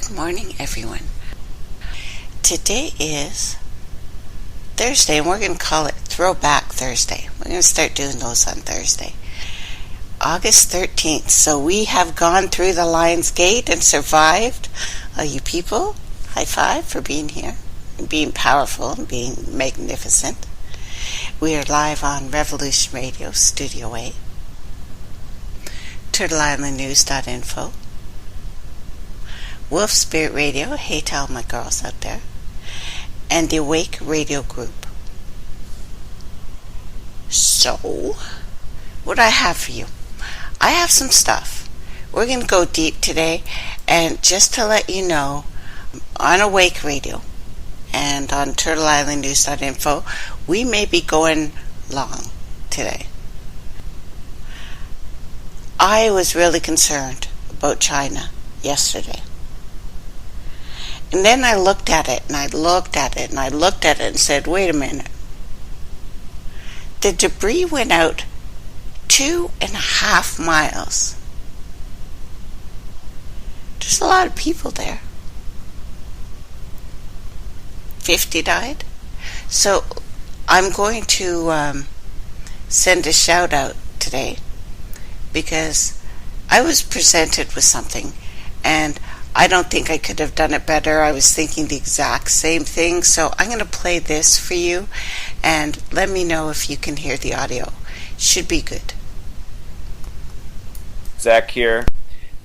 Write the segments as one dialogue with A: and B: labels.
A: Good morning, everyone. Today is Thursday, and we're going to call it Throwback Thursday. We're going to start doing those on Thursday, August 13th. So we have gone through the Lion's Gate and survived. You people, high five for being here, and being powerful, and being magnificent. We are live on Revolution Radio, Studio A, TurtleIslandNews.info, Wolf Spirit Radio, hey to all my girls out there, and the Awake Radio Group. So, what do I have for you? I have some stuff. We're going to go deep today, and just to let you know, on Awake Radio and on TurtleIslandNews.info, we may be going long today. I was really concerned about China yesterday. And then I looked at it, and I looked at it, and I looked at it and said, wait a minute. The debris went out 2.5 miles. There's a lot of people there. 50 died. So I'm going to send a shout out today because I was presented with something and I don't think I could have done it better. I was thinking the exact same thing. So I'm going to play this for you and let me know if you can hear the audio. Should be good.
B: Zach here.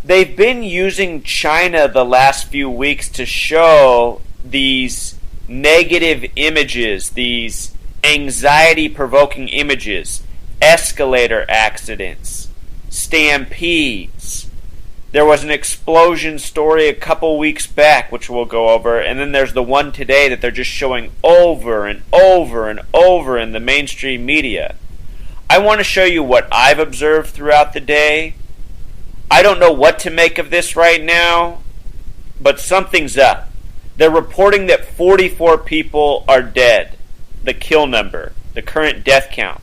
B: They've been using China the last few weeks to show these negative images, these anxiety-provoking images, escalator accidents, stampedes. There was an explosion story a couple weeks back, which we'll go over, and then there's the one today that they're just showing over and over and over in the mainstream media. I want to show you what I've observed throughout the day. I don't know what to make of this right now, but something's up. They're reporting that 44 people are dead, the kill number, the current death count.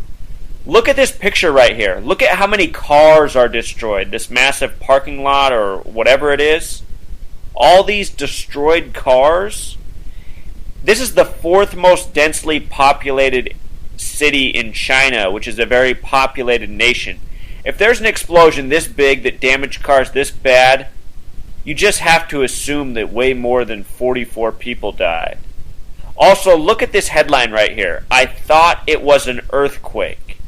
B: Look at this picture right here. Look at how many cars are destroyed, this massive parking lot or whatever it is. All these destroyed cars. This is the 4th most densely populated city in China, which is a very populated nation. If there's an explosion this big that damaged cars this bad, you just have to assume that way more than 44 people died. Also, look at this headline right here. I thought it was an earthquake.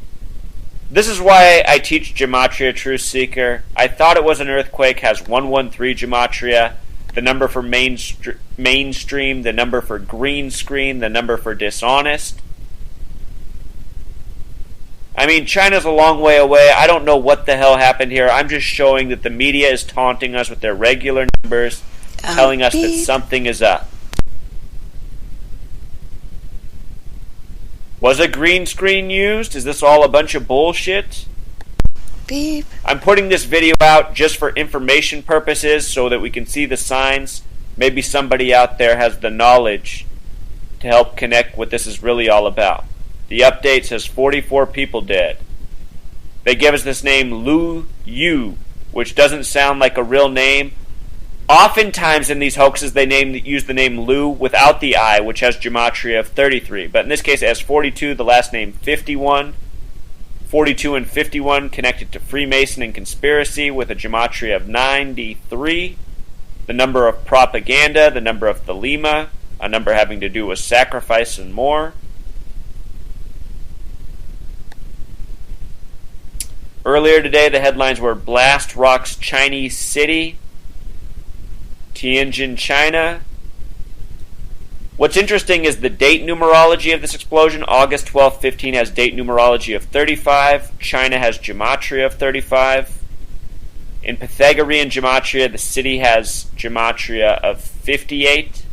B: This is why I teach Gematria Truth Seeker. I thought it was an earthquake, has 113 Gematria, the number for mainstream, the number for green screen, the number for dishonest. I mean, China's a long way away. I don't know what the hell happened here. I'm just showing that the media is taunting us with their regular numbers, telling us that something is up. Was a green screen used? Is this all a bunch of bullshit?
A: Beep.
B: I'm putting this video out just for information purposes so that we can see the signs. Maybe somebody out there has the knowledge to help connect what this is really all about. The update says 44 people dead. They give us this name Lu Yu, which doesn't sound like a real name. Oftentimes in these hoaxes they use the name Lu without the I, which has gematria of 33. But in this case it has 42, the last name 51. 42 and 51 connected to Freemason and conspiracy with a gematria of 93. The number of propaganda, the number of Thelema, a number having to do with sacrifice and more. Earlier today the headlines were Blast Rocks Chinese City, Tianjin, China. What's interesting is the date numerology of this explosion. August 12, 15 has date numerology of 35. China has gematria of 35. In Pythagorean gematria, the city has gematria of 58.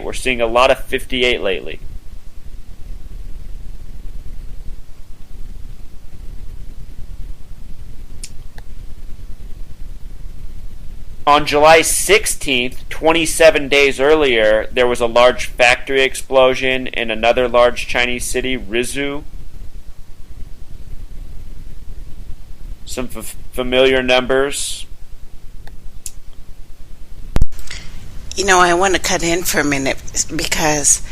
B: We're seeing a lot of 58 lately. On July 16th, 27 days earlier, there was a large factory explosion in another large Chinese city, Rizhou. Some familiar numbers.
A: I want to cut in for a minute because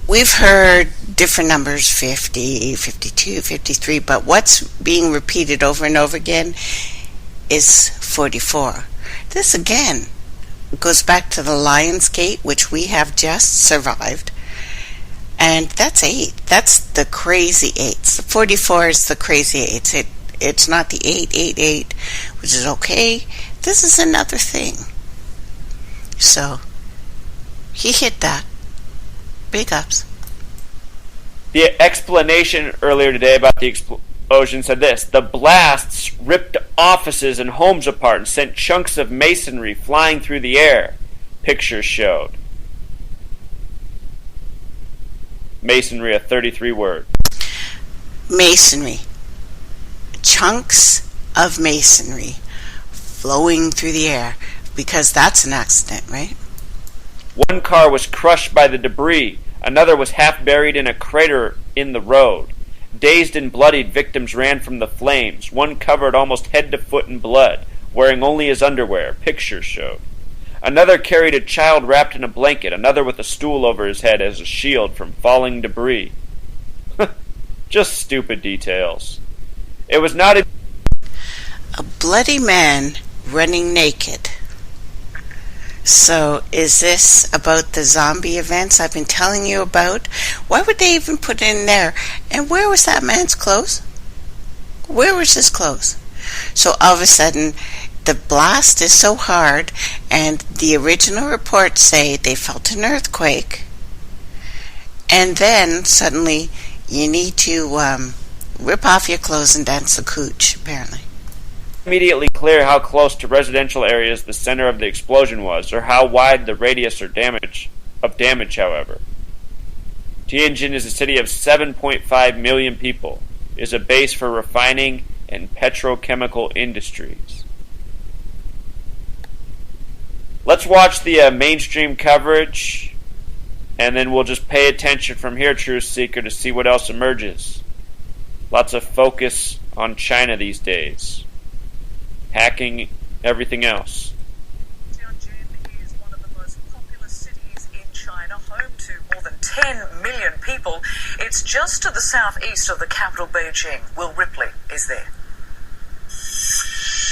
A: we've heard different numbers, 50, 52, 53, but what's being repeated over and over again is 44. This again goes back to the Lion's Gate, which we have just survived, and that's 8. That's the crazy 8s. The 44 is the crazy 8s. It's not the 888, which is okay. This is another thing. So, he hit that. Big ups.
B: The explanation earlier today about the explosion said this: the blasts ripped offices and homes apart and sent chunks of masonry flying through the air, pictures showed. Masonry, a 33 word.
A: Masonry. Chunks of masonry flowing through the air, because that's an accident, right?
B: One car was crushed by the debris. Another was half buried in a crater in the road. Dazed and bloodied, victims ran from the flames. One covered almost head to foot in blood, wearing only his underwear, pictures showed. Another carried a child wrapped in a blanket, another with a stool over his head as a shield from falling debris. Just stupid details. It was not a
A: bloody man running naked. So, is this about the zombie events I've been telling you about? Why would they even put it in there? And where was that man's clothes? Where was his clothes? So, all of a sudden, the blast is so hard, and the original reports say they felt an earthquake, and then suddenly you need to rip off your clothes and dance the cooch, apparently.
B: Immediately clear how close to residential areas the center of the explosion was, or how wide the radius or damage, however. Tianjin is a city of 7.5 million people, is a base for refining and petrochemical industries. Let's watch the mainstream coverage, and then we'll just pay attention from here, Truth Seeker, to see what else emerges. Lots of focus on China these days. Hacking everything else.
C: Tianjin is one of the most populous cities in China, home to more than 10 million people. It's just to the southeast of the capital, Beijing. Will Ripley is there.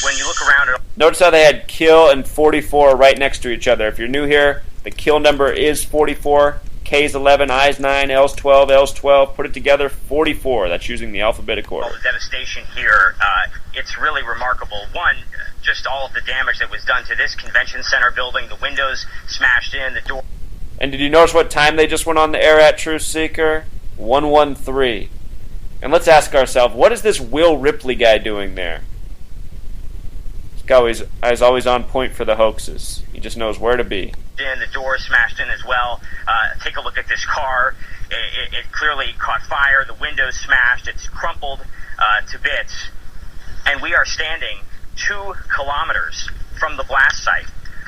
C: When you look around at...
B: Notice how they had kill and 44 right next to each other. If you're new here, the kill number is 44. K's 11, I's 9, L's 12, L's 12. Put it together, 44. That's using the alphabetical order.
D: All the devastation here, it's really remarkable. One, just all of the damage that was done to this convention center building, the windows smashed in, the door.
B: And did you notice what time they just went on the air at, Truth Seeker? 113. And let's ask ourselves, what is this Will Ripley guy doing there? This guy is always on point for the hoaxes. He just knows where to be.
D: The door smashed in as well. Take a look at this car. It clearly caught fire. The windows smashed. It's crumpled to bits. And we are standing 2 kilometers from the blast site.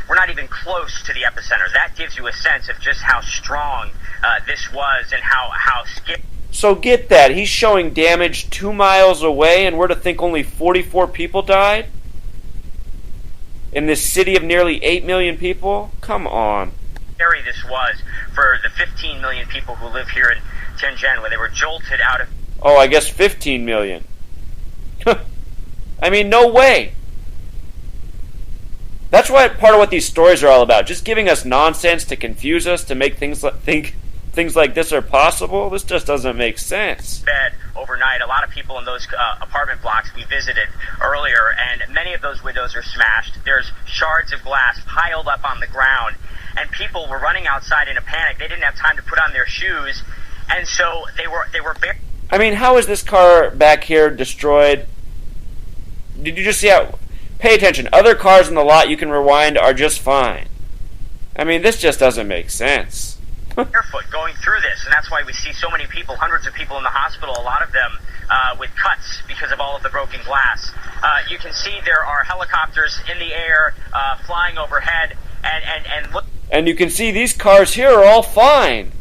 D: We're not even close to the epicenter. That gives you a sense of just how strong this was and how scary.
B: So get that. He's showing damage 2 miles away, and we're to think only 44 people died? In this city of nearly 8 million people? Come on.
D: Scary this was for the 15 million people who live here in Tianjin when they were jolted out of...
B: Oh, I guess 15 million. I mean, no way. That's what part of what these stories are all about. Just giving us nonsense to confuse us, to make think things like this are possible. This just doesn't make sense.
D: Bed overnight. A lot of people in those apartment blocks we visited earlier, and many of those windows are smashed. There's shards of glass piled up on the ground, and people were running outside in a panic. They didn't have time to put on their shoes, and so they were bare.
B: I mean, how is this car back here destroyed? Did you just see how... Pay attention. Other cars in the lot you can rewind are just fine. I mean, this just doesn't make sense.
D: Barefoot going through this, and that's why we see so many people, hundreds of people in the hospital, a lot of them with cuts because of all of the broken glass. You can see there are helicopters in the air flying overhead, and look.
B: And you can see these cars here are all fine.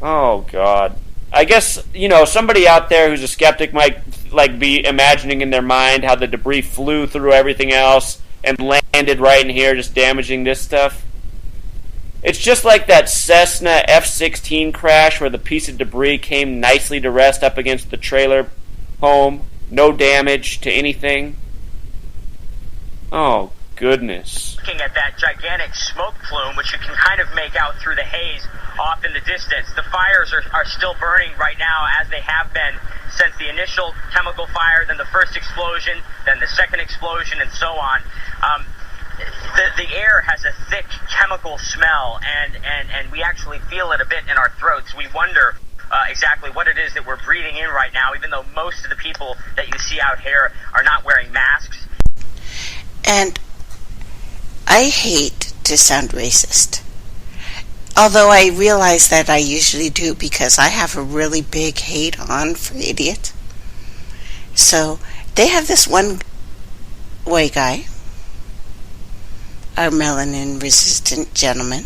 B: Oh, God. I guess, somebody out there who's a skeptic might like be imagining in their mind how the debris flew through everything else and landed right in here, just damaging this stuff. It's just like that Cessna F-16 crash where the piece of debris came nicely to rest up against the trailer home. No damage to anything. Oh, goodness.
D: Looking at that gigantic smoke plume, which you can kind of make out through the haze off in the distance. The fires are still burning right now, as they have been since the initial chemical fire, then the first explosion, then the second explosion, and so on. The air has a thick chemical smell, and we actually feel it a bit in our throats. We wonder exactly what it is that we're breathing in right now, even though most of the people that you see out here are not wearing masks.
A: And I hate to sound racist, although I realize that I usually do because I have a really big hate on for idiots. So they have this one white guy, a melanin-resistant gentleman,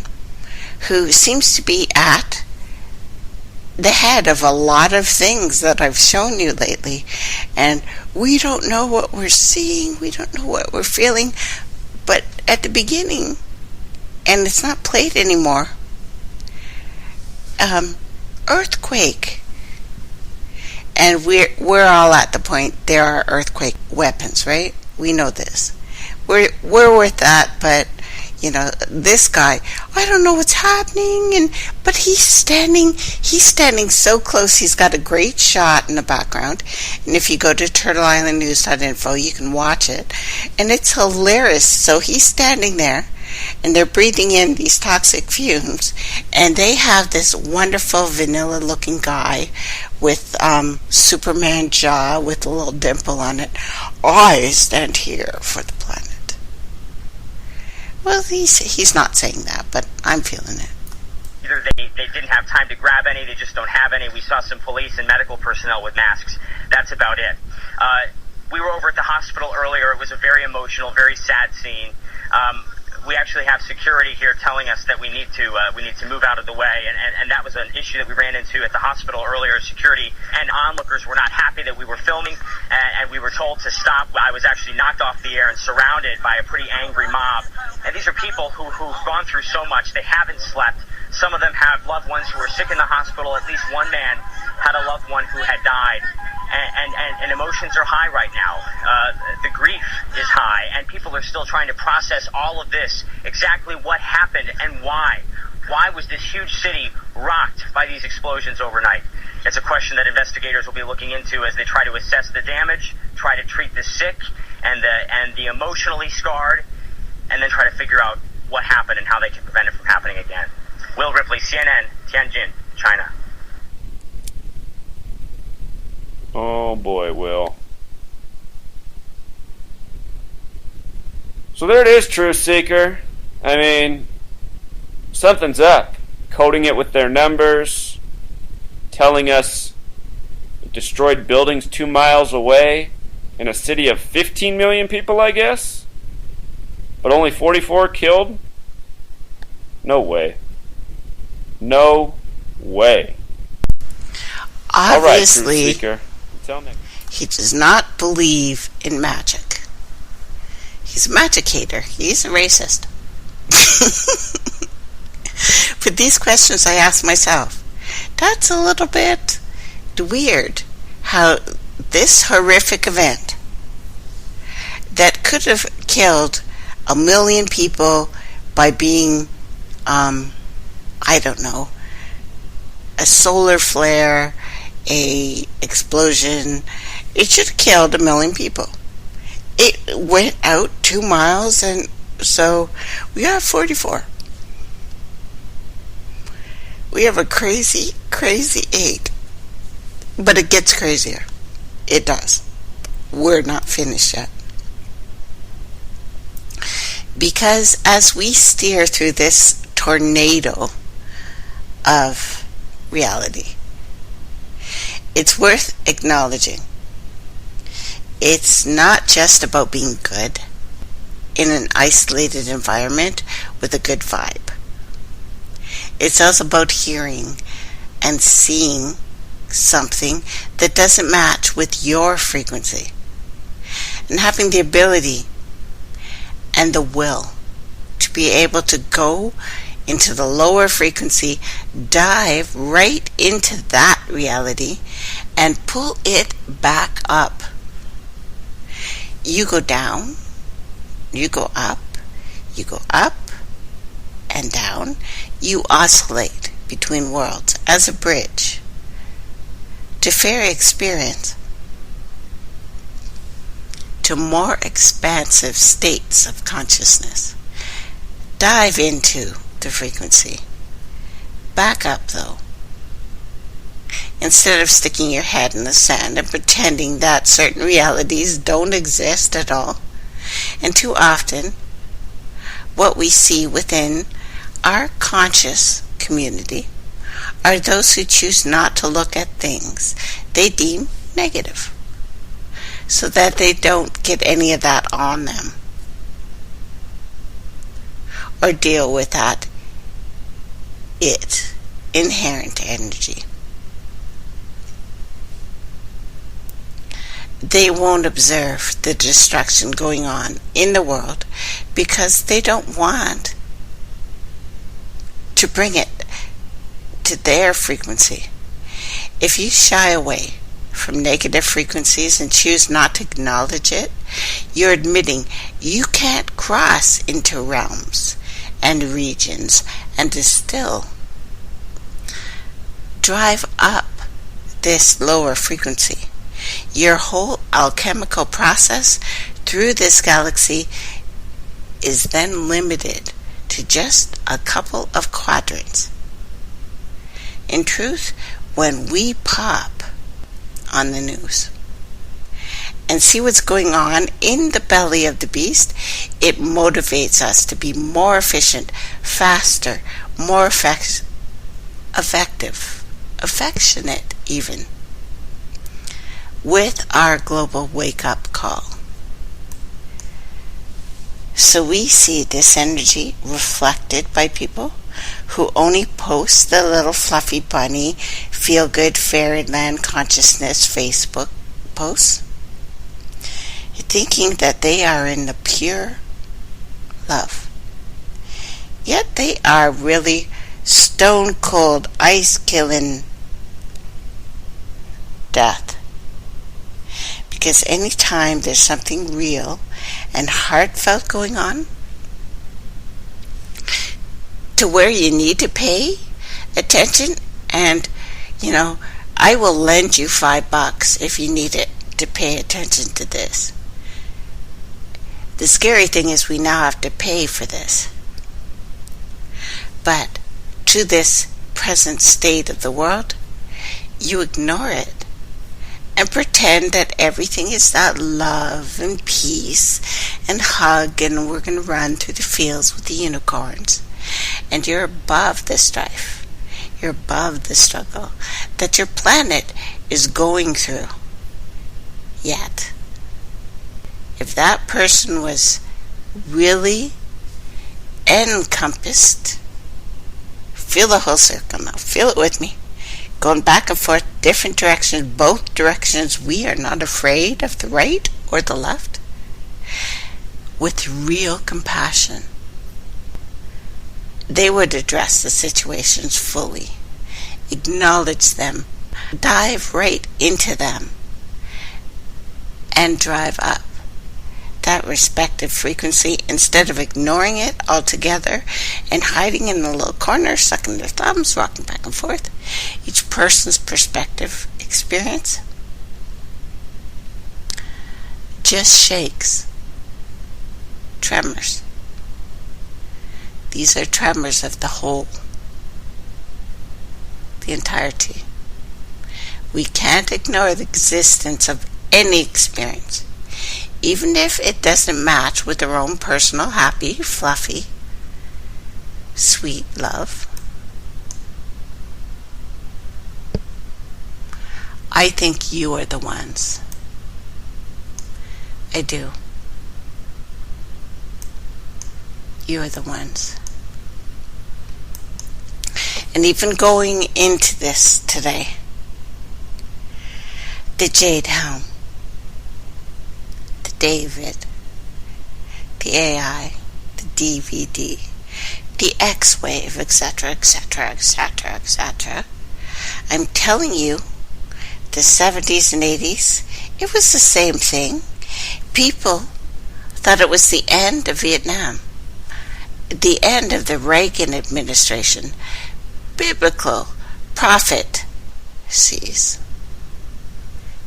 A: who seems to be at the head of a lot of things that I've shown you lately. And we don't know what we're seeing, we don't know what we're feeling. But at the beginning, and it's not played anymore, earthquake. And we're all at the point there are earthquake weapons, right? We know this. We're with that, but you know, this guy, I don't know what's happening, but he's standing so close. He's got a great shot in the background, and if you go to turtleislandnews.info, you can watch it, and it's hilarious. So he's standing there, and they're breathing in these toxic fumes, and they have this wonderful vanilla-looking guy with Superman jaw with a little dimple on it. I stand here for the planet. Well, he's not saying that, but I'm feeling it.
D: Either they didn't have time to grab any, they just don't have any. We saw some police and medical personnel with masks. That's about it. We were over at the hospital earlier. It was a very emotional, very sad scene. We actually have security here telling us that we need to move out of the way, and that was an issue that we ran into at the hospital earlier. Security and onlookers were not happy that we were filming, and we were told to stop. I was actually knocked off the air and surrounded by a pretty angry mob. And these are people who've gone through so much. They haven't slept. Some of them have loved ones who are sick in the hospital. At least one man had a loved one who had died. And emotions are high right now. The grief is high, and people are still trying to process all of this, exactly what happened and why. Why was this huge city rocked by these explosions overnight? It's a question that investigators will be looking into as they try to assess the damage, try to treat the sick and the emotionally scarred, and then try to figure out what happened and how they can prevent it from happening again. Will Ripley, CNN, Tianjin, China.
B: Oh boy, Will. So there it is, Truth Seeker. I mean, something's up. Coding it with their numbers, telling us destroyed buildings 2 miles away in a city of 15 million people, I guess? But only 44 killed? No way. No way.
A: Obviously,
B: all right, Truth Seeker. Until next.
A: He does not believe in magic. He's a magicator. He's a racist. But these questions I ask myself, that's a little bit weird. How this horrific event that could have killed 1 million people by being, I don't know, a solar flare, a explosion, it should have killed 1 million people. It went out 2 miles, and so we got 44. We have a crazy, crazy 8. But it gets crazier. It does. We're not finished yet. Because as we steer through this tornado of reality, it's worth acknowledging it's not just about being good in an isolated environment with a good vibe. It's also about hearing and seeing something that doesn't match with your frequency. And having the ability and the will to be able to go into the lower frequency, dive right into that reality, and pull it back up. You go down, you go up and down. You oscillate between worlds as a bridge to fairy experience, to more expansive states of consciousness. Dive into the frequency. Back up, though. Instead of sticking your head in the sand and pretending that certain realities don't exist at all. And too often, what we see within our conscious community are those who choose not to look at things they deem negative, so that they don't get any of that on them, or deal with that inherent energy. They won't observe the destruction going on in the world because they don't want to bring it to their frequency. If you shy away from negative frequencies and choose not to acknowledge it, you're admitting you can't cross into realms and regions and distill. Drive up this lower frequency. Your whole alchemical process through this galaxy is then limited to just a couple of quadrants. In truth, when we pop on the news and see what's going on in the belly of the beast, it motivates us to be more efficient, faster, more effective, affectionate even, with our global wake-up call. So we see this energy reflected by people who only post the little fluffy bunny, feel-good fairyland consciousness Facebook posts, thinking that they are in the pure love. Yet they are really stone-cold, ice-killing death. Because anytime there's something real and heartfelt going on, to where you need to pay attention, and, I will lend you $5 if you need it to pay attention to this. The scary thing is we now have to pay for this. But to this present state of the world, you ignore it and pretend that everything is that love and peace and hug, and we're going to run through the fields with the unicorns. And you're above the strife. You're above the struggle that your planet is going through. Yet, if that person was really encompassed, feel the whole circle now. Feel it with me. Going back and forth, different directions, both directions. We are not afraid of the right or the left. With real compassion, they would address the situations fully, acknowledge them, dive right into them, and drive up that respective frequency instead of ignoring it altogether and hiding in the little corner, sucking their thumbs, rocking back and forth. Each person's perspective experience just shakes. Tremors. These are tremors of the whole, the entirety. We can't ignore the existence of any experience, even if it doesn't match with our own personal, happy, fluffy, sweet love. I think you are the ones. I do. You are the ones. And even going into this today, the Jade Helm, the David, the AI, the DVD, the X-Wave, etc., etc., etc., etc. I'm telling you, the 70s and 80s, it was the same thing. People thought it was the end of Vietnam, the end of the Reagan administration. Biblical prophecies.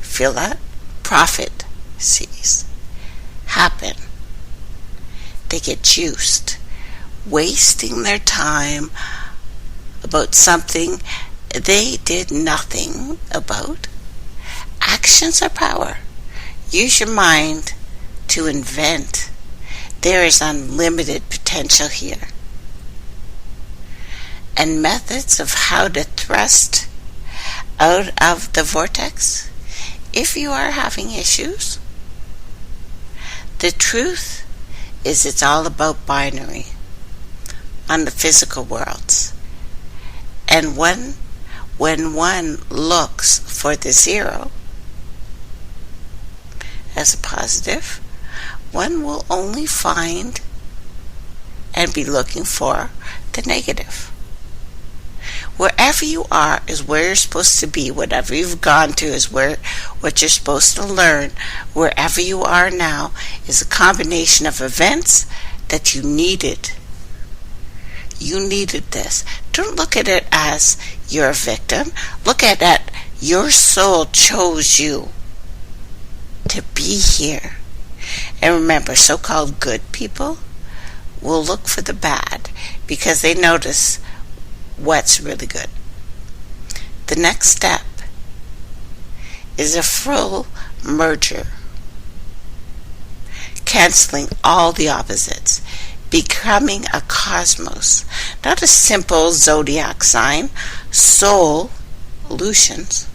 A: Feel that? Prophecies happen. They get juiced, wasting their time about something they did nothing about. Actions are power. Use your mind to invent. There is unlimited potential here. And methods of how to thrust out of the vortex, if you are having issues. The truth is, it's all about binary on the physical worlds. And when one looks for the zero as a positive, one will only find and be looking for the negative. Wherever you are is where you're supposed to be. Whatever you've gone to is what you're supposed to learn. Wherever you are now is a combination of events that you needed. You needed this. Don't look at it as you're a victim. Look at it, your soul chose you to be here. And remember, so-called good people will look for the bad because they notice what's really good. The next step is a full merger, canceling all the opposites, becoming a cosmos, not a simple zodiac sign. Soul illusions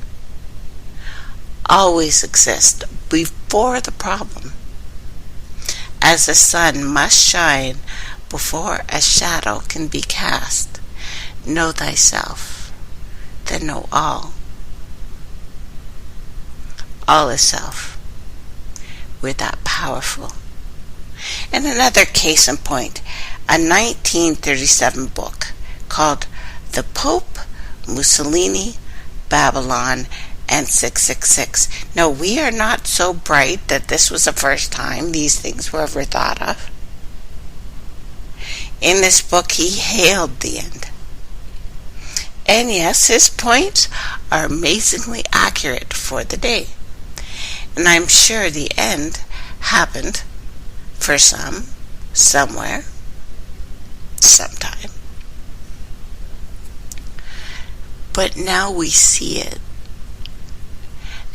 A: always exist before the problem, as the sun must shine before a shadow can be cast. Know thyself, then know all. All is self. We're that powerful. And another case in point, a 1937 book called The Pope, Mussolini, Babylon, and 666. No, we are not so bright that this was the first time these things were ever thought of. In this book, he hailed the end. And yes, his points are amazingly accurate for the day. And I'm sure the end happened for some, somewhere, sometime. But now we see it.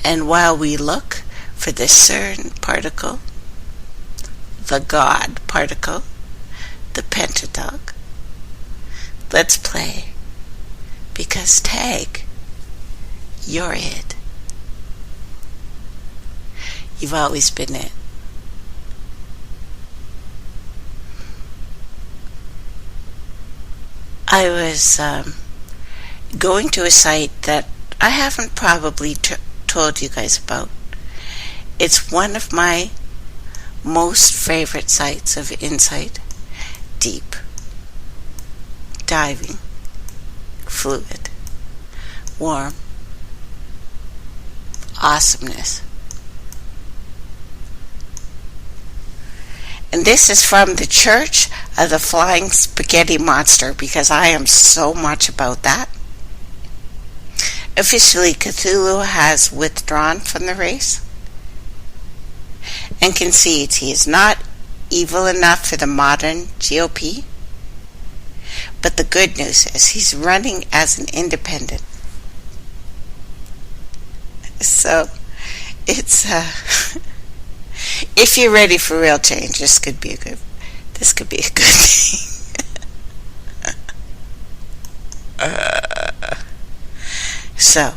A: And while we look for the CERN particle, the God particle, the Pentateuch, let's play. Because tag, you're it. You've always been it. I was going to a site that I haven't probably told you guys about. It's one of my most favorite sites of insight, deep, diving, fluid, warm, awesomeness. And this is from the Church of the Flying Spaghetti Monster, because I am so much about that. Officially, Cthulhu has withdrawn from the race and concedes he is not evil enough for the modern GOP. But the good news is he's running as an independent. So it's if you're ready for real change, this could be a good thing. So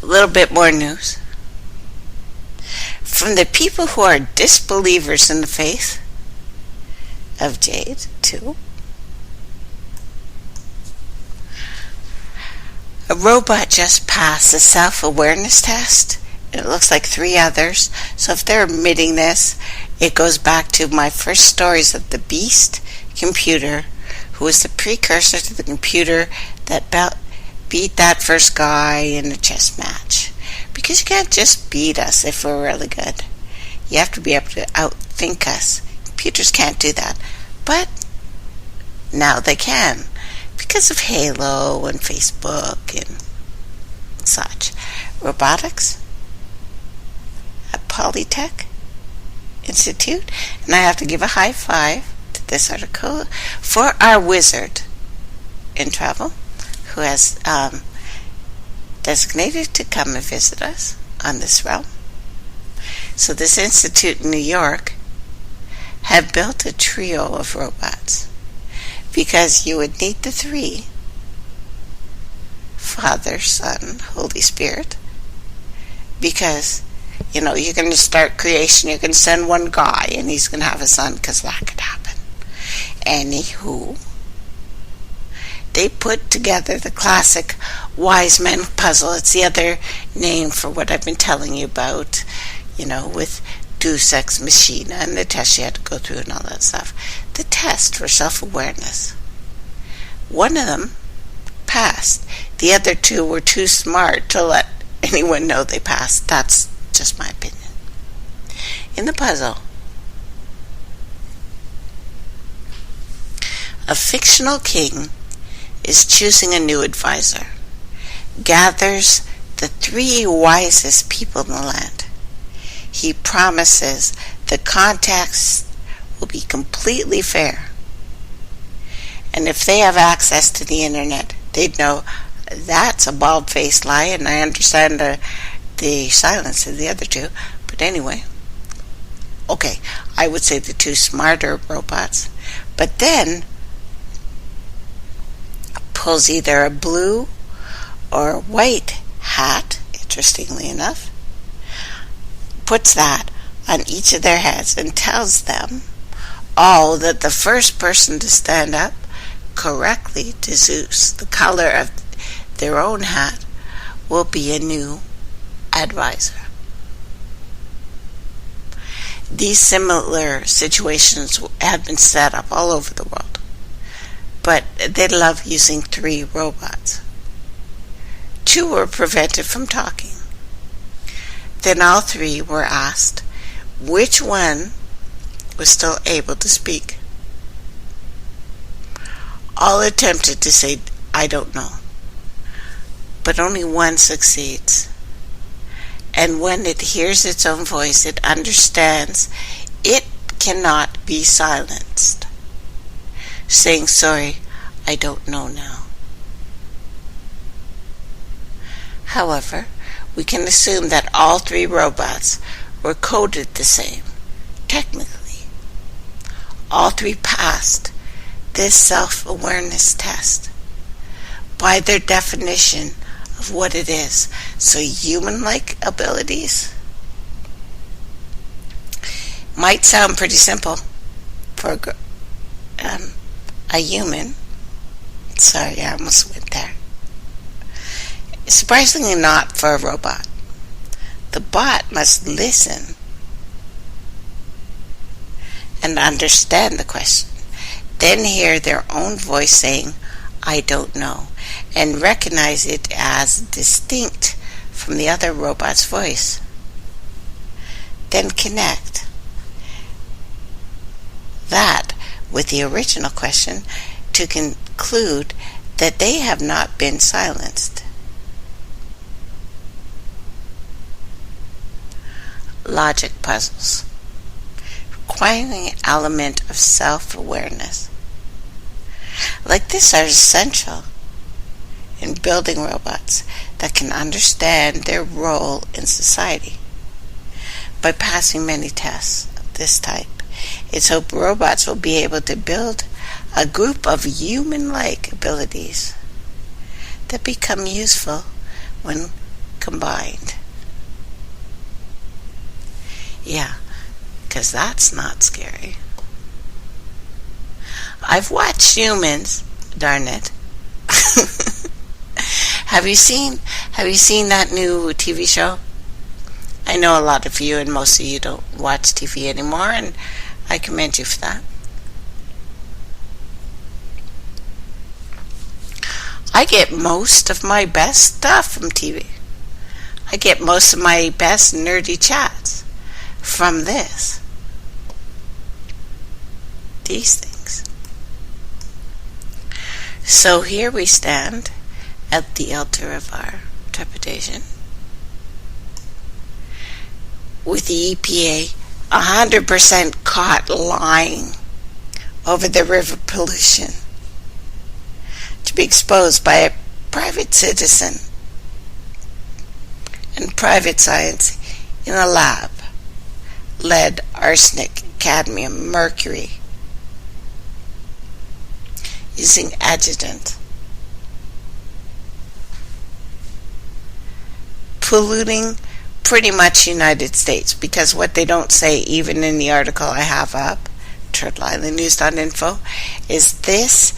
A: a little bit more news from the people who are disbelievers in the faith of Jade too. A robot just passed a self-awareness test. It looks like 3 others. So if they're admitting this, it goes back to my first stories of the beast computer, who was the precursor to the computer that beat that first guy in a chess match. Because you can't just beat us if we're really good. You have to be able to outthink us. Computers can't do that. But now they can, because of Halo and Facebook and such. Robotics at Polytech Institute, and I have to give a high five to this article for our wizard in travel, who has designated to come and visit us on this realm. So this institute in New York have built a trio of robots, because you would need the 3, Father, Son, Holy Spirit, because, you're going to start creation, you're going to send one guy, and he's going to have a son, because that could happen. Anywho, they put together the classic wise men puzzle. It's the other name for what I've been telling you about, with Deus Ex Machina and the test you had to go through and all that stuff. The test for self-awareness. One of them passed. The other 2 were too smart to let anyone know they passed. That's just my opinion. In the puzzle, a fictional king is choosing a new advisor, gathers the 3 wisest people in the land. He promises the contacts will be completely fair. And if they have access to the internet, they'd know that's a bald-faced lie, and I understand the silence of the other 2. But anyway, okay, I would say the 2 smarter robots. But then pulls either a blue or a white hat, interestingly enough, puts that on each of their heads and tells them all that the first person to stand up correctly to Zeus, the color of their own hat, will be a new advisor. These similar situations have been set up all over the world, but they love using 3 robots. 2 were prevented from talking. Then all 3 were asked which one was still able to speak. All attempted to say, I don't know. But only one succeeds. And when it hears its own voice, it understands it cannot be silenced, saying, sorry, I don't know now. However, we can assume that all 3 robots were coded the same, technically. All 3 passed this self-awareness test by their definition of what it is. So human-like abilities might sound pretty simple for a human. Sorry, I almost went there. Surprisingly not for a robot. The bot must listen and understand the question, then hear their own voice saying, I don't know, and recognize it as distinct from the other robot's voice. Then connect that with the original question to conclude that they have not been silenced. Logic puzzles, requiring an element of self-awareness. Like this are essential in building robots that can understand their role in society. By passing many tests of this type, it's hoped robots will be able to build a group of human-like abilities that become useful when combined. Yeah, because that's not scary. I've watched humans, darn it, Have you seen that new TV show? I know a lot of you and most of you don't watch TV anymore, and I commend you for that. I get most of my best stuff from TV. I get most of my best nerdy chats from this. These things. So here we stand at the altar of our trepidation, with the EPA 100% caught lying over the river pollution, to be exposed by a private citizen and private science in a lab. Lead, arsenic, cadmium, mercury, using adjutant, polluting pretty much United States, because what they don't say, even in the article I have up, turtleislandnews.info, is this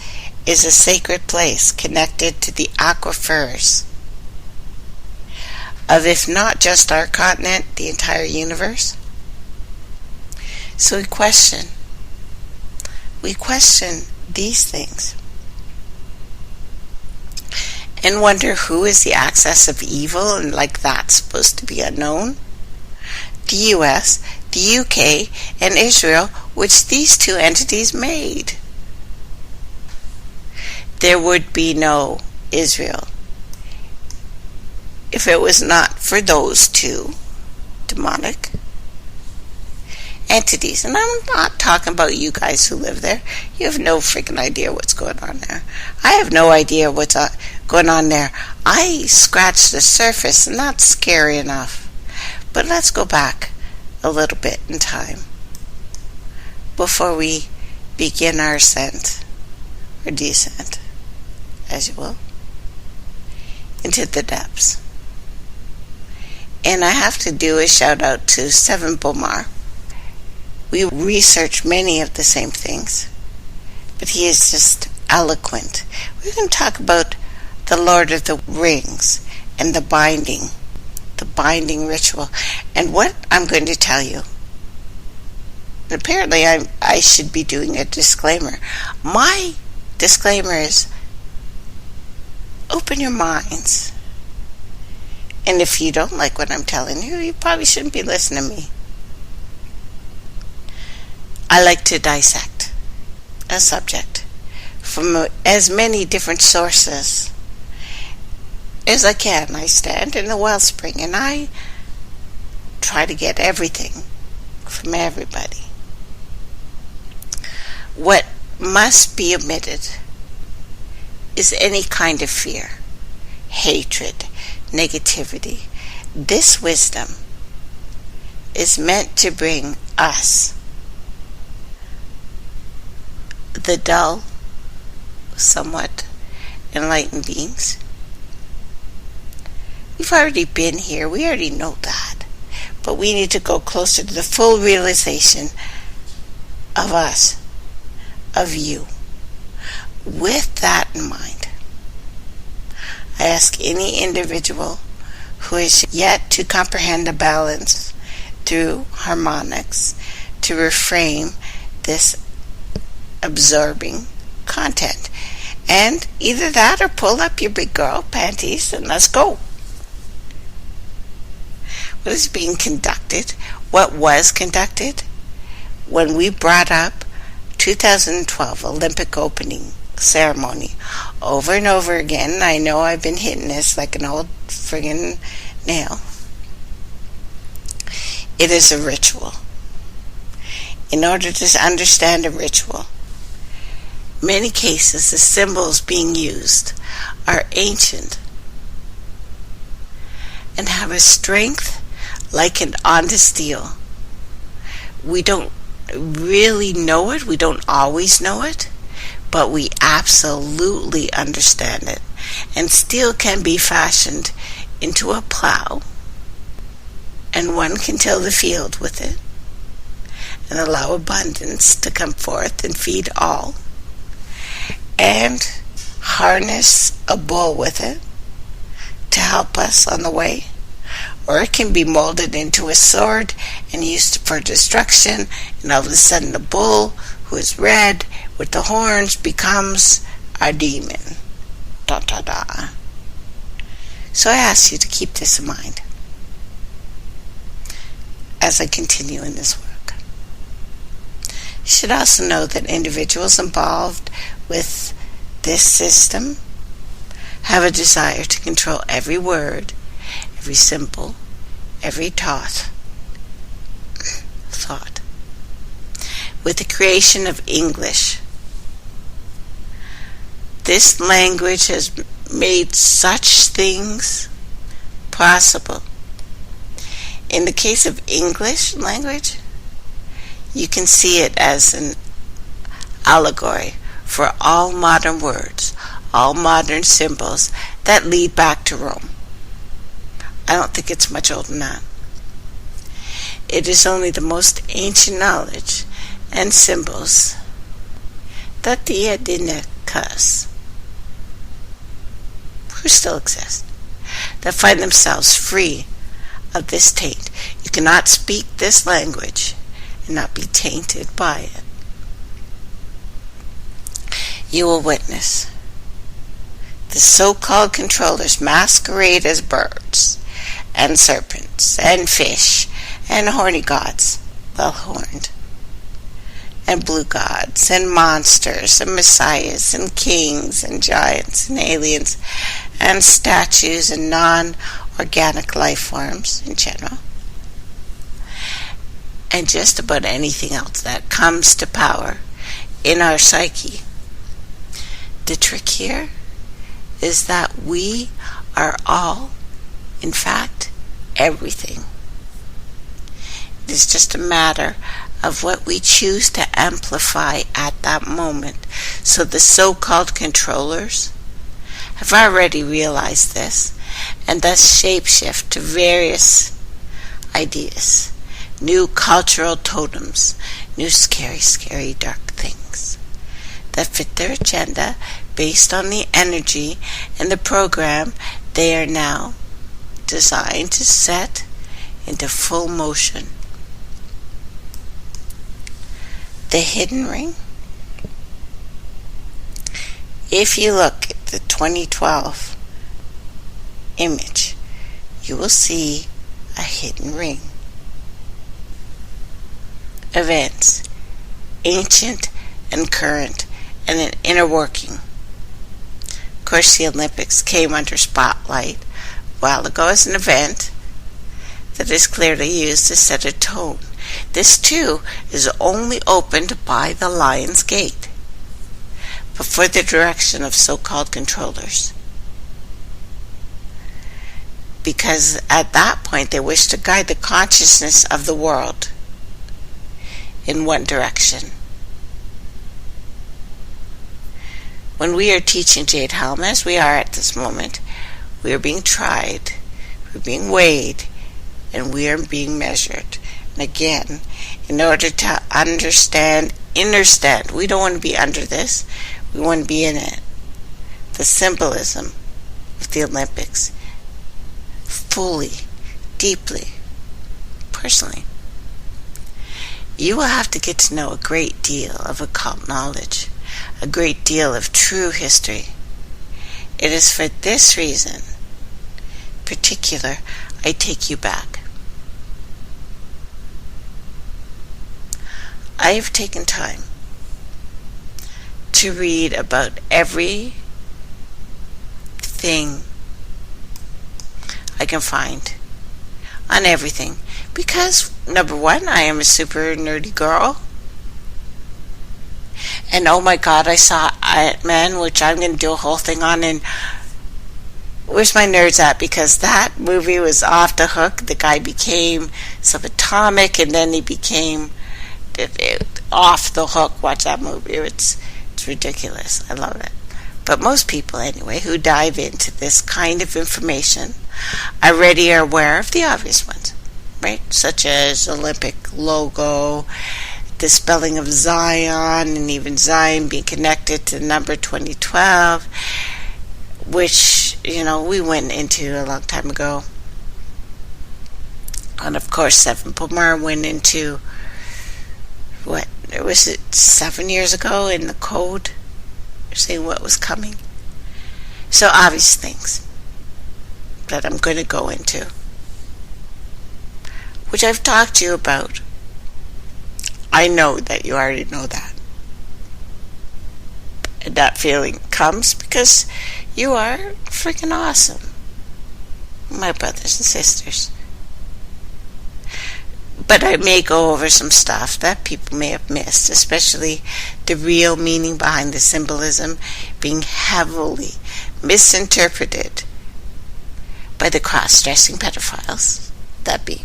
A: is a sacred place connected to the aquifers of, if not just our continent, the entire universe. So we question these things and wonder, who is the axis of evil, and like that's supposed to be unknown? The US, the UK, and Israel, which these two entities made. There would be no Israel if it was not for those two demonic entities. And I'm not talking about you guys who live there. You have no freaking idea what's going on there. I have no idea what's going on there. I scratched the surface, and that's scary enough. But let's go back a little bit in time before we begin our ascent, or descent, as you will, into the depths. And I have to do a shout out to Seven Bomar. We research many of the same things, but he is just eloquent. We're going to talk about the Lord of the Rings and the binding ritual. And what I'm going to tell you, and apparently I should be doing a disclaimer. My disclaimer is, open your minds. And if you don't like what I'm telling you, you probably shouldn't be listening to me. I like to dissect a subject from as many different sources as I can. I stand in the wellspring and I try to get everything from everybody. What must be omitted is any kind of fear, hatred, negativity. This wisdom is meant to bring us, the dull, somewhat enlightened beings. We've already been here. We already know that. But we need to go closer to the full realization of us, of you. With that in mind, I ask any individual who is yet to comprehend the balance through harmonics to reframe this absorbing content. And either that or pull up your big girl panties and let's go. What is being conducted, what was conducted when we brought up 2012 Olympic opening ceremony over and over again. I know I've been hitting this like an old friggin' nail. It is a ritual. In order to understand a ritual, many cases the symbols being used are ancient and have a strength like an honest steel. We don't really know it, we don't always know it, but we absolutely understand it. And steel can be fashioned into a plow, and one can till the field with it and allow abundance to come forth and feed all, and harness a bull with it help us on the way, or it can be molded into a sword and used for destruction, and all of a sudden the bull, who is red with the horns, becomes a demon. Da da da. So I ask you to keep this in mind as I continue in this work. You should also know that individuals involved with this system have a desire to control every word, every symbol, every thought. With the creation of English, this language has made such things possible. In the case of English language, you can see it as an allegory for all modern words, all modern symbols that lead back to Rome. I don't think it's much older than that. It is only the most ancient knowledge and symbols that the Adinicas, who still exist, that find themselves free of this taint. You cannot speak this language and not be tainted by it. You will witness the so-called controllers masquerade as birds and serpents and fish and horny gods, well-horned, and blue gods and monsters and messiahs and kings and giants and aliens and statues and non-organic life forms in general, and just about anything else that comes to power in our psyche. The trick here is that we are all, in fact, everything. It is just a matter of what we choose to amplify at that moment. So the so-called controllers have already realized this, and thus shapeshift to various ideas, new cultural totems, new scary, dark things that fit their agenda based on the energy and the program they are now designed to set into full motion. The hidden ring. If you look at the 2012 image, you will see a hidden ring. Events, ancient and current, and an inner working. Of course, the Olympics came under spotlight a while ago as an event that is clearly used to set a tone. This, too, is only opened by the Lion's Gate, but for the direction of so-called controllers. Because at that point they wish to guide the consciousness of the world in one direction. When we are teaching Jade Helm, as we are at this moment, we are being tried, we're being weighed, and we are being measured. And again, in order to understand, we don't want to be under this, we want to be in it. The symbolism of the Olympics, fully, deeply, personally. You will have to get to know a great deal of occult knowledge, a great deal of true history. It is for this reason, particular, I take you back. I have taken time to read about everything I can find on everything, because number one, I am a super nerdy girl, and oh my god, I saw Ant-Man, which I'm going to do a whole thing on, and where's my nerds at? Because that movie was off the hook. The guy became subatomic, and then he became off the hook. Watch that movie. It's ridiculous. I love it. But most people, anyway, who dive into this kind of information already are aware of the obvious ones, right? Such as Olympic logo, the spelling of Zion, and even Zion being connected to the number 2012, which we went into a long time ago. And of course, Seven Pumar went into, was it 7 years ago in the code, saying what was coming. So obvious things that I'm going to go into, which I've talked to you about. I know that you already know that. And that feeling comes because you are freaking awesome, my brothers and sisters. But I may go over some stuff that people may have missed, especially the real meaning behind the symbolism being heavily misinterpreted by the cross-dressing pedophiles that be,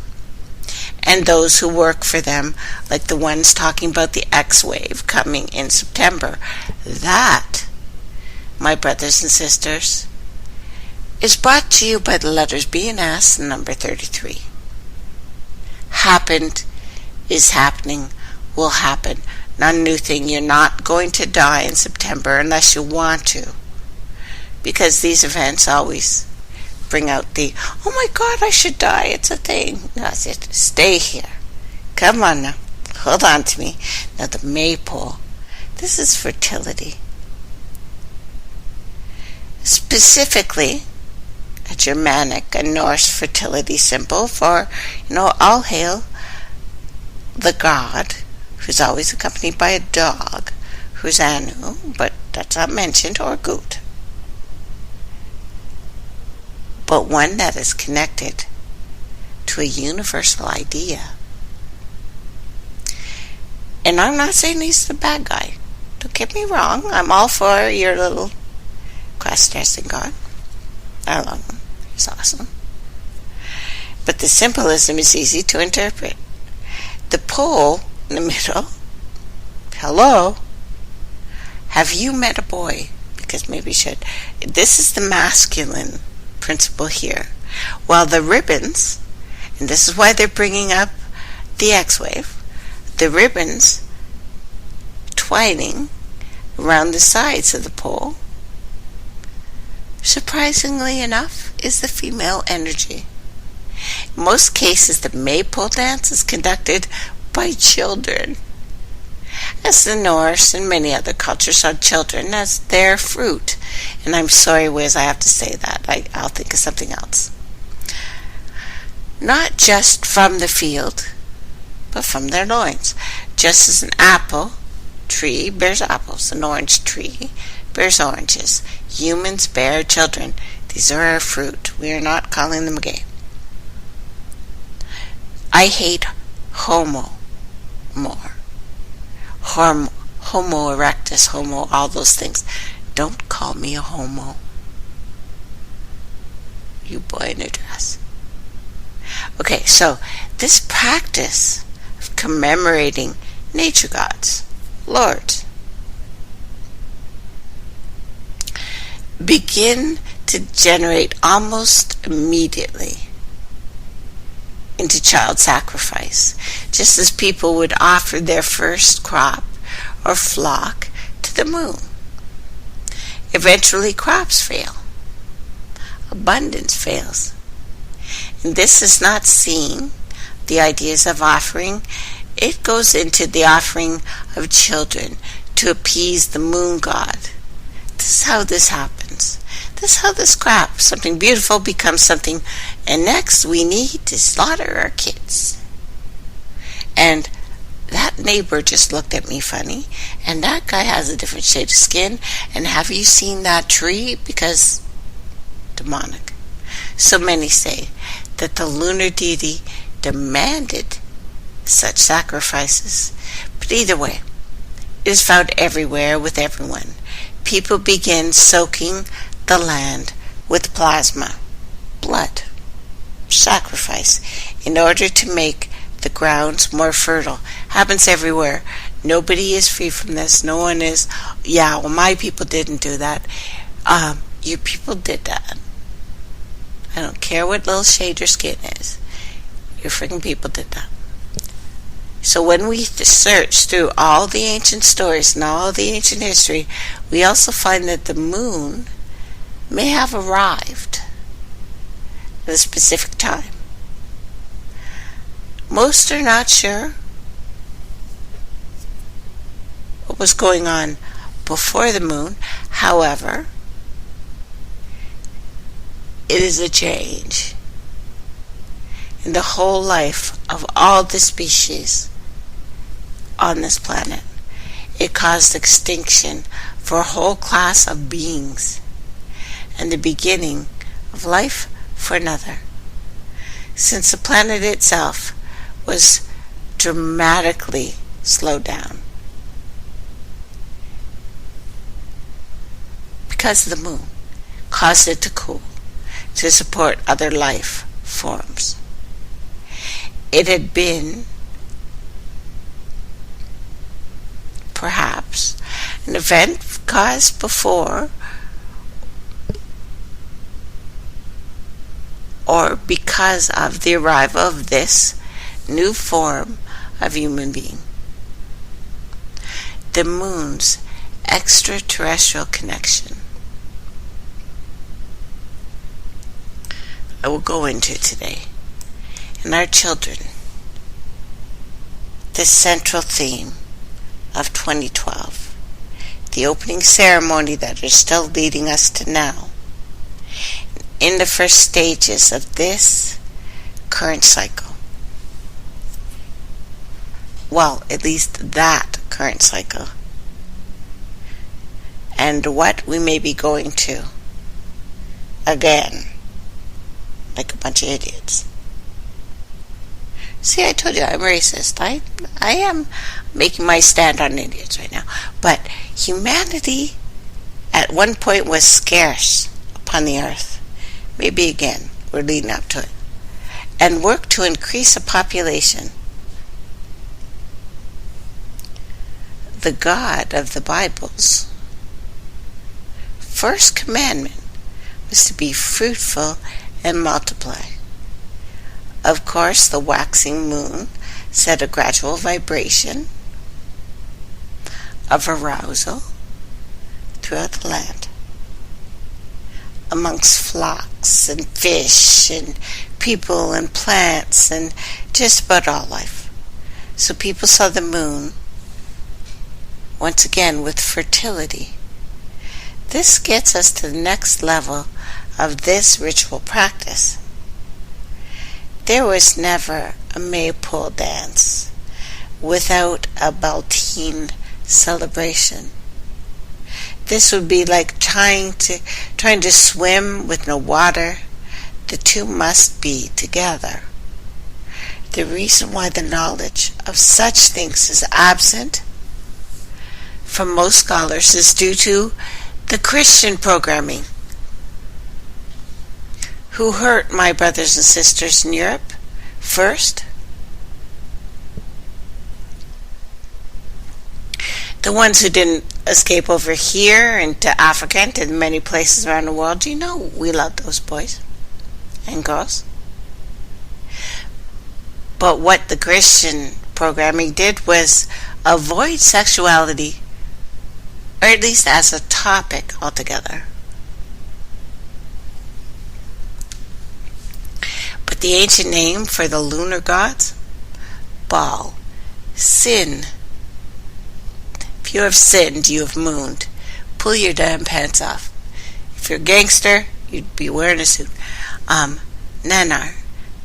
A: and those who work for them, like the ones talking about the X-wave coming in September. That, my brothers and sisters, is brought to you by the letters B and S and number 33. Happened, is happening, will happen. Not a new thing. You're not going to die in September unless you want to, because these events always bring out the, oh my God, I should die, it's a thing. No, that's it. Stay here. Come on now. Hold on to me. Now the maypole. This is fertility. Specifically, a Germanic and Norse fertility symbol for, all hail the god, who's always accompanied by a dog, who's Anu, but that's not mentioned, or Gut. But one that is connected to a universal idea. And I'm not saying he's the bad guy. Don't get me wrong. I'm all for your little cross-dressing god. I love him. He's awesome. But the symbolism is easy to interpret. The pole in the middle. Hello? Have you met a boy? Because maybe you should. This is the masculine principle here. While the ribbons, and this is why they're bringing up the X-wave, the ribbons twining around the sides of the pole, surprisingly enough, is the female energy. In most cases, the maypole dance is conducted by children, as the Norse and many other cultures saw children as their fruit. And I'm sorry, Wiz, I have to say that. I'll think of something else. Not just from the field, but from their loins. Just as an apple tree bears apples, an orange tree bears oranges. Humans bear children. These are our fruit. We are not calling them gay. I hate homo more. Homo erectus, homo, all those things. Don't call me a homo. You boy in a dress. Okay, so this practice of commemorating nature gods, lords, begin to generate almost immediately into child sacrifice, just as people would offer their first crop or flock to the moon. Eventually crops fail. Abundance fails. And this is not seen, the ideas of offering. It goes into the offering of children to appease the moon god. This is how this happens. This is how this crap, something beautiful becomes something, and next we need to slaughter our kids. And that neighbor just looked at me funny, and that guy has a different shade of skin, and have you seen that tree? Because demonic. So many say that the lunar deity demanded such sacrifices. But either way, it is found everywhere with everyone. People begin soaking the land with plasma, blood, sacrifice, in order to make the grounds more fertile. Happens everywhere. Nobody is free from this. No one is, my people didn't do that. Your people did that. I don't care what little shade your skin is. Your freaking people did that. So when we search through all the ancient stories and all the ancient history, we also find that the moon may have arrived at a specific time. Most are not sure what was going on before the moon. However, it is a change in the whole life of all the species on this planet. It caused extinction for a whole class of beings and the beginning of life for another. Since the planet itself was dramatically slowed down because the moon caused it to cool to support other life forms. It had been perhaps an event caused before or because of the arrival of this new form of human being. The moon's extraterrestrial connection. I will go into today. And our children, the central theme of 2012, the opening ceremony that is still leading us to now, in the first stages of this current cycle. Well, at least that current cycle. And what we may be going to again, like a bunch of idiots. See, I told you I'm racist. I am making my stand on idiots right now. But humanity at one point was scarce upon the earth. Maybe again, we're leading up to it. And worked to increase the population. The God of the Bible's first commandment was to be fruitful and multiply. Of course, the waxing moon set a gradual vibration of arousal throughout the land, amongst flocks and fish and people and plants and just about all life. So people saw the moon once again with fertility. This gets us to the next level of this ritual practice. There was never a maypole dance without a Beltane celebration. This would be like trying to swim with no water. The two must be together. The reason why the knowledge of such things is absent from most scholars is due to the Christian programming, who hurt my brothers and sisters in Europe first. The ones who didn't escape over here into Africa and to many places around the world, you know we love those boys and girls. But what the Christian programming did was avoid sexuality, or at least as a topic altogether. But the ancient name for the lunar gods? Baal. Sin. If you have sinned, you have mooned. Pull your damn pants off. If you're a gangster, you'd be wearing a suit. Nanar.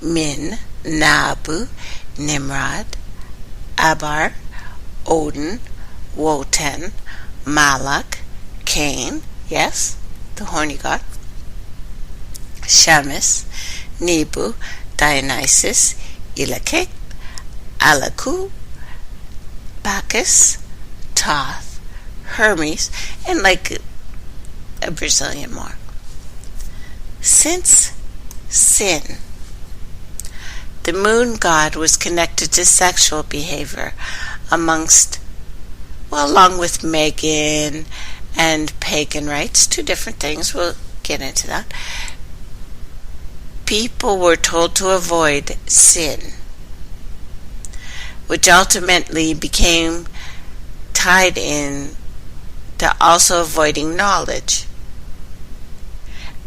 A: Min. Nabu. Nimrod. Abar. Odin. Wotan. Malak. Cain. Yes, the horny god. Shamus. Nebu, Dionysus, Ilakik, Alaku, Bacchus, Thoth, Hermes, and like a Brazilian more. Since sin, the moon god was connected to sexual behavior amongst, well, along with Megan and pagan rites, two different things, we'll get into that. People were told to avoid sin, which ultimately became tied in to also avoiding knowledge.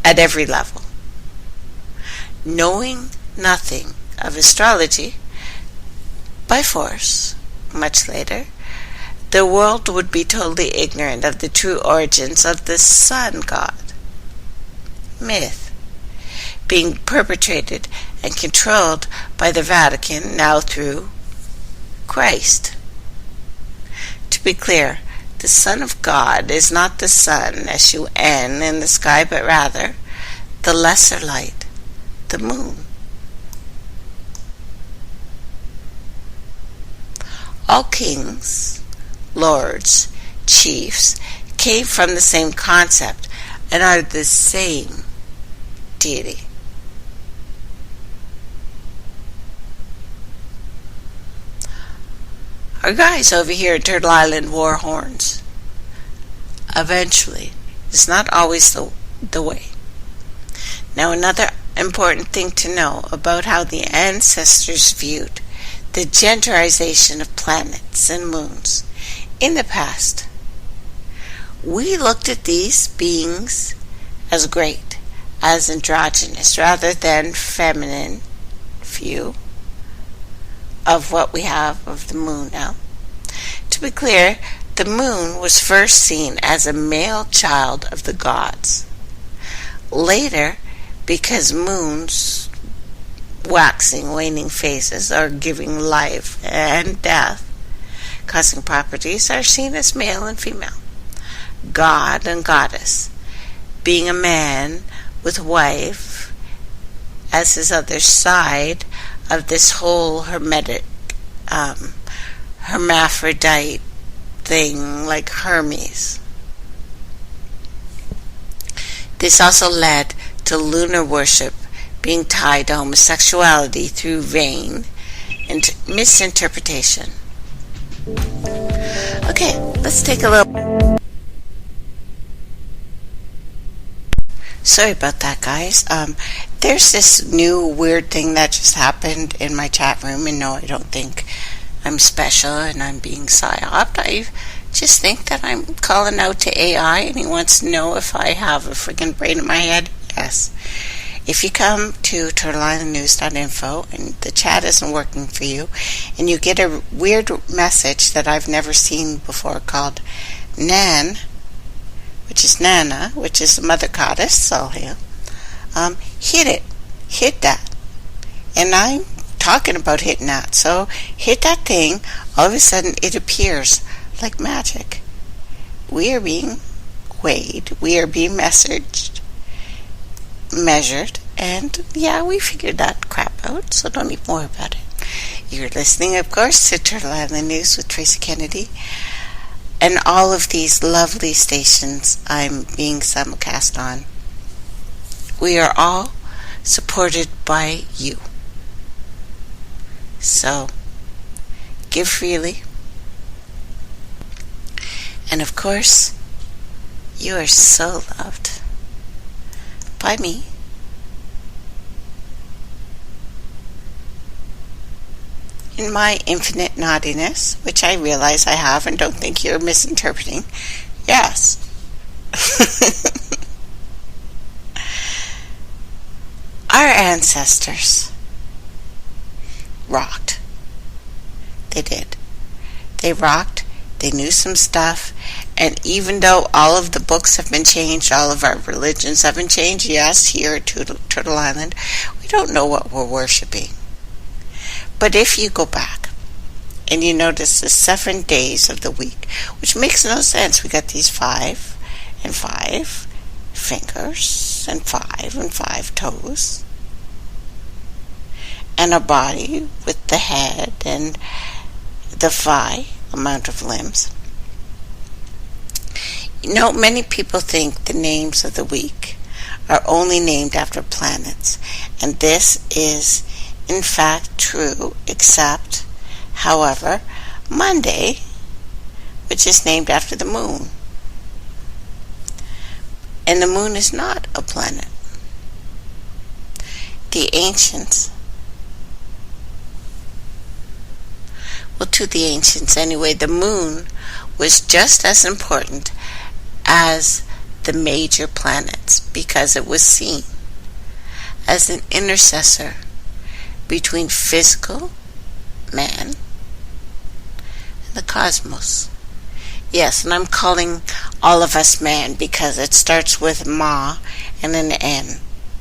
A: at every level. Knowing nothing of astrology, by force, much later, the world would be totally ignorant of the true origins of the sun god. Myth, being perpetrated and controlled by the Vatican, now through Christ. To be clear, the Son of God is not the sun, S-U-N, in the sky, but rather the lesser light, the moon. All kings, lords, chiefs came from the same concept and are the same deity. Our guys over here at Turtle Island wore horns. Eventually, it's not always the way. Now, another important thing to know about how the ancestors viewed the genderization of planets and moons in the past. We looked at these beings as great, as androgynous, rather than feminine view of what we have of the moon now. To be clear, the moon was first seen as a male child of the gods. Later, because moons, waxing, waning phases, are giving life and death, causing properties, are seen as male and female. God and goddess, being a man with wife as his other side of this whole hermaphrodite thing, like Hermes. This also led to lunar worship being tied to homosexuality through vain and misinterpretation. Okay, let's take a little... Sorry about that, guys. There's this new weird thing that just happened in my chat room, and no, I don't think I'm special and I'm being psyoped. I just think that I'm calling out to AI, and he wants to know if I have a freaking brain in my head. Yes. If you come to turtleislandnews.info and the chat isn't working for you, and you get a weird message that I've never seen before called Nan, which is Nana, which is the mother goddess, all hail, hit it. Hit that. And I'm talking about hitting that. So hit that thing. All of a sudden it appears like magic. We are being weighed. We are being measured. And yeah, we figured that crap out. So don't even worry about it. You're listening, of course, to Turtle Island News with Tracey Kennedy. And all of these lovely stations I'm being simulcast on. We are all supported by you. So, give freely. And of course, you are so loved by me. In my infinite naughtiness, which I realize I have and don't think you're misinterpreting. Yes. Our ancestors rocked. They did. They rocked. They knew some stuff. And even though all of the books have been changed, all of our religions have been changed, yes, here at Turtle Island, we don't know what we're worshiping. But if you go back and you notice the 7 days of the week, which makes no sense, we got these 5 and 5 fingers and 5 and 5 toes, and a body with the head and the phi amount of limbs. You know, many people think the names of the week are only named after planets, and this is in fact true, except, however, Monday, which is named after the moon. And the moon is not a planet. The ancients, well, to the ancients anyway, the moon was just as important as the major planets because it was seen as an intercessor between physical man and the cosmos. Yes, and I'm calling all of us man because it starts with Ma and an N,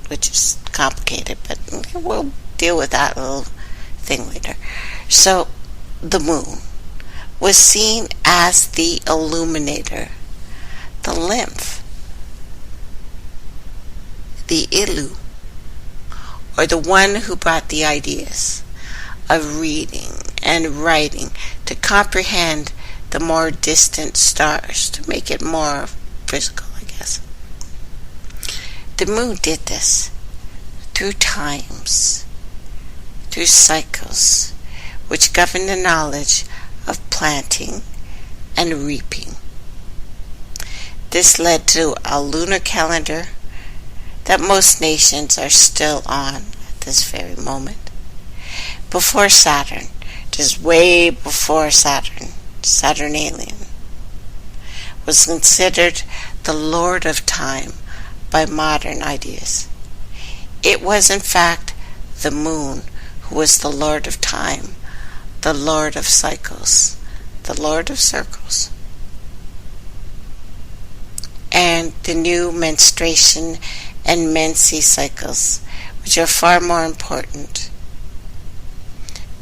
A: which is complicated, but we'll deal with that little thing later. So, the moon was seen as the illuminator, the lymph, the ilu, or the one who brought the ideas of reading and writing to comprehend the more distant stars, to make it more physical, I guess. The moon did this through times, through cycles, which govern the knowledge of planting and reaping. This led to a lunar calendar that most nations are still on at this very moment. Before Saturn, just way before Saturnalian, was considered the Lord of Time by modern ideas. It was in fact the moon who was the Lord of Time, the Lord of Cycles, the Lord of Circles. And the new menstruation and menses cycles, which are far more important,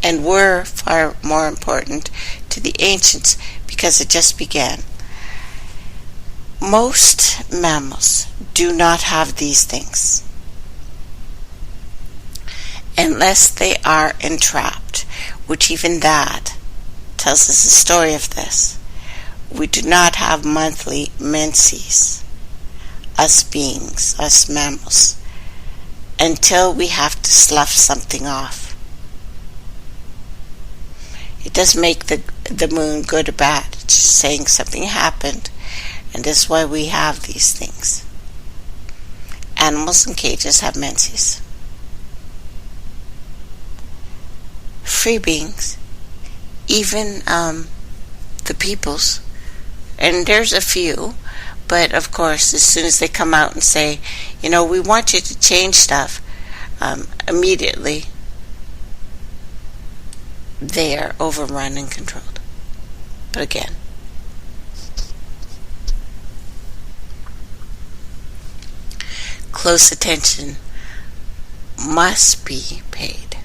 A: and were far more important to the ancients because it just began. Most mammals do not have these things unless they are entrapped, which even that tells us the story of this. We do not have monthly menses, us beings, us mammals, until we have to slough something off. It doesn't make the moon good or bad. It's just saying something happened, and that's why we have these things. Animals in cages have menses. Free beings, even the peoples, and there's a few, but of course as soon as they come out and say, we want you to change stuff, immediately they are overrun and controlled. But again, close attention must be paid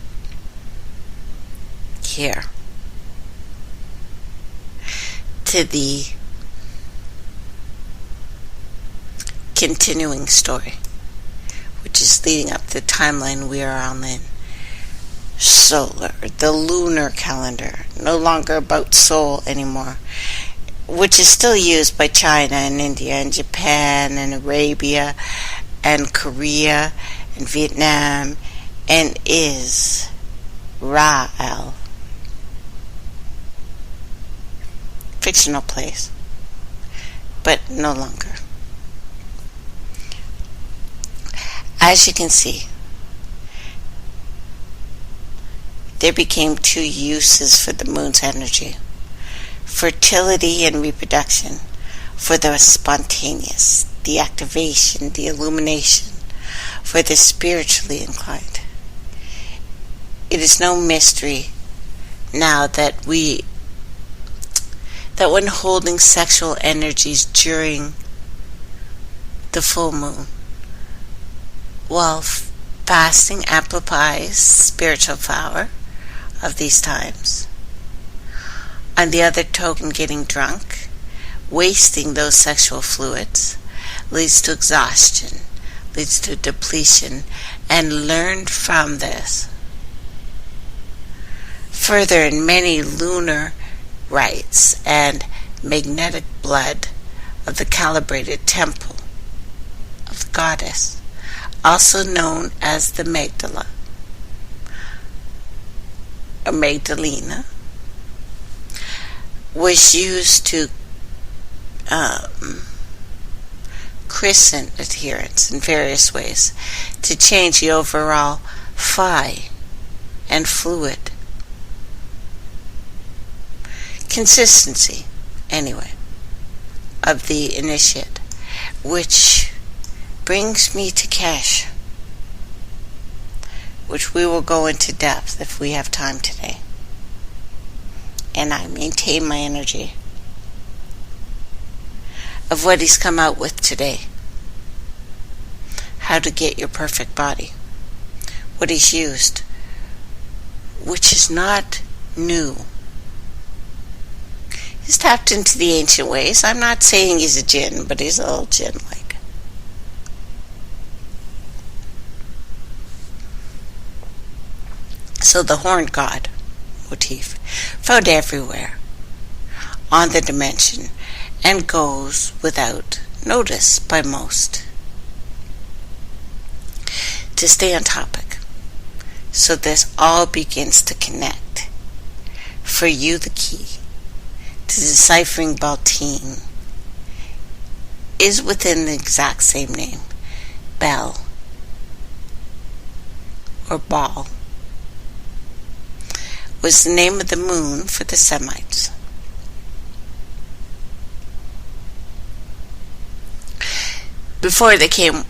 A: here to the continuing story, which is leading up the timeline we are on in. Solar, the lunar calendar, no longer about soul anymore, which is still used by China and India and Japan and Arabia and Korea and Vietnam, and is Ra-el. Fictional place, but no longer. As you can see, there became two uses for the moon's energy: fertility and reproduction, for the spontaneous, the activation, the illumination, for the spiritually inclined. It is no mystery now that when holding sexual energies during the full moon, while fasting amplifies spiritual power of these times. On the other token, getting drunk, wasting those sexual fluids, leads to exhaustion, leads to depletion, and learned from this. Further, in many lunar rites and magnetic blood of the calibrated temple of the goddess, also known as the Magdala, or Magdalena, was used to christen adherents in various ways to change the overall phi and fluid consistency, anyway, of the initiate, which brings me to Kesh, which we will go into depth if we have time today. And I maintain my energy of what he's come out with today. How to get your perfect body. What he's used, which is not new. He's tapped into the ancient ways. I'm not saying he's a jinn, but he's a little jinn-like. So the horned god motif, found everywhere on the dimension, and goes without notice by most. To stay on topic, so this all begins to connect. For you, the key to deciphering Baltine is within the exact same name, Bel, or Baal, was the name of the moon for the Semites. Before they came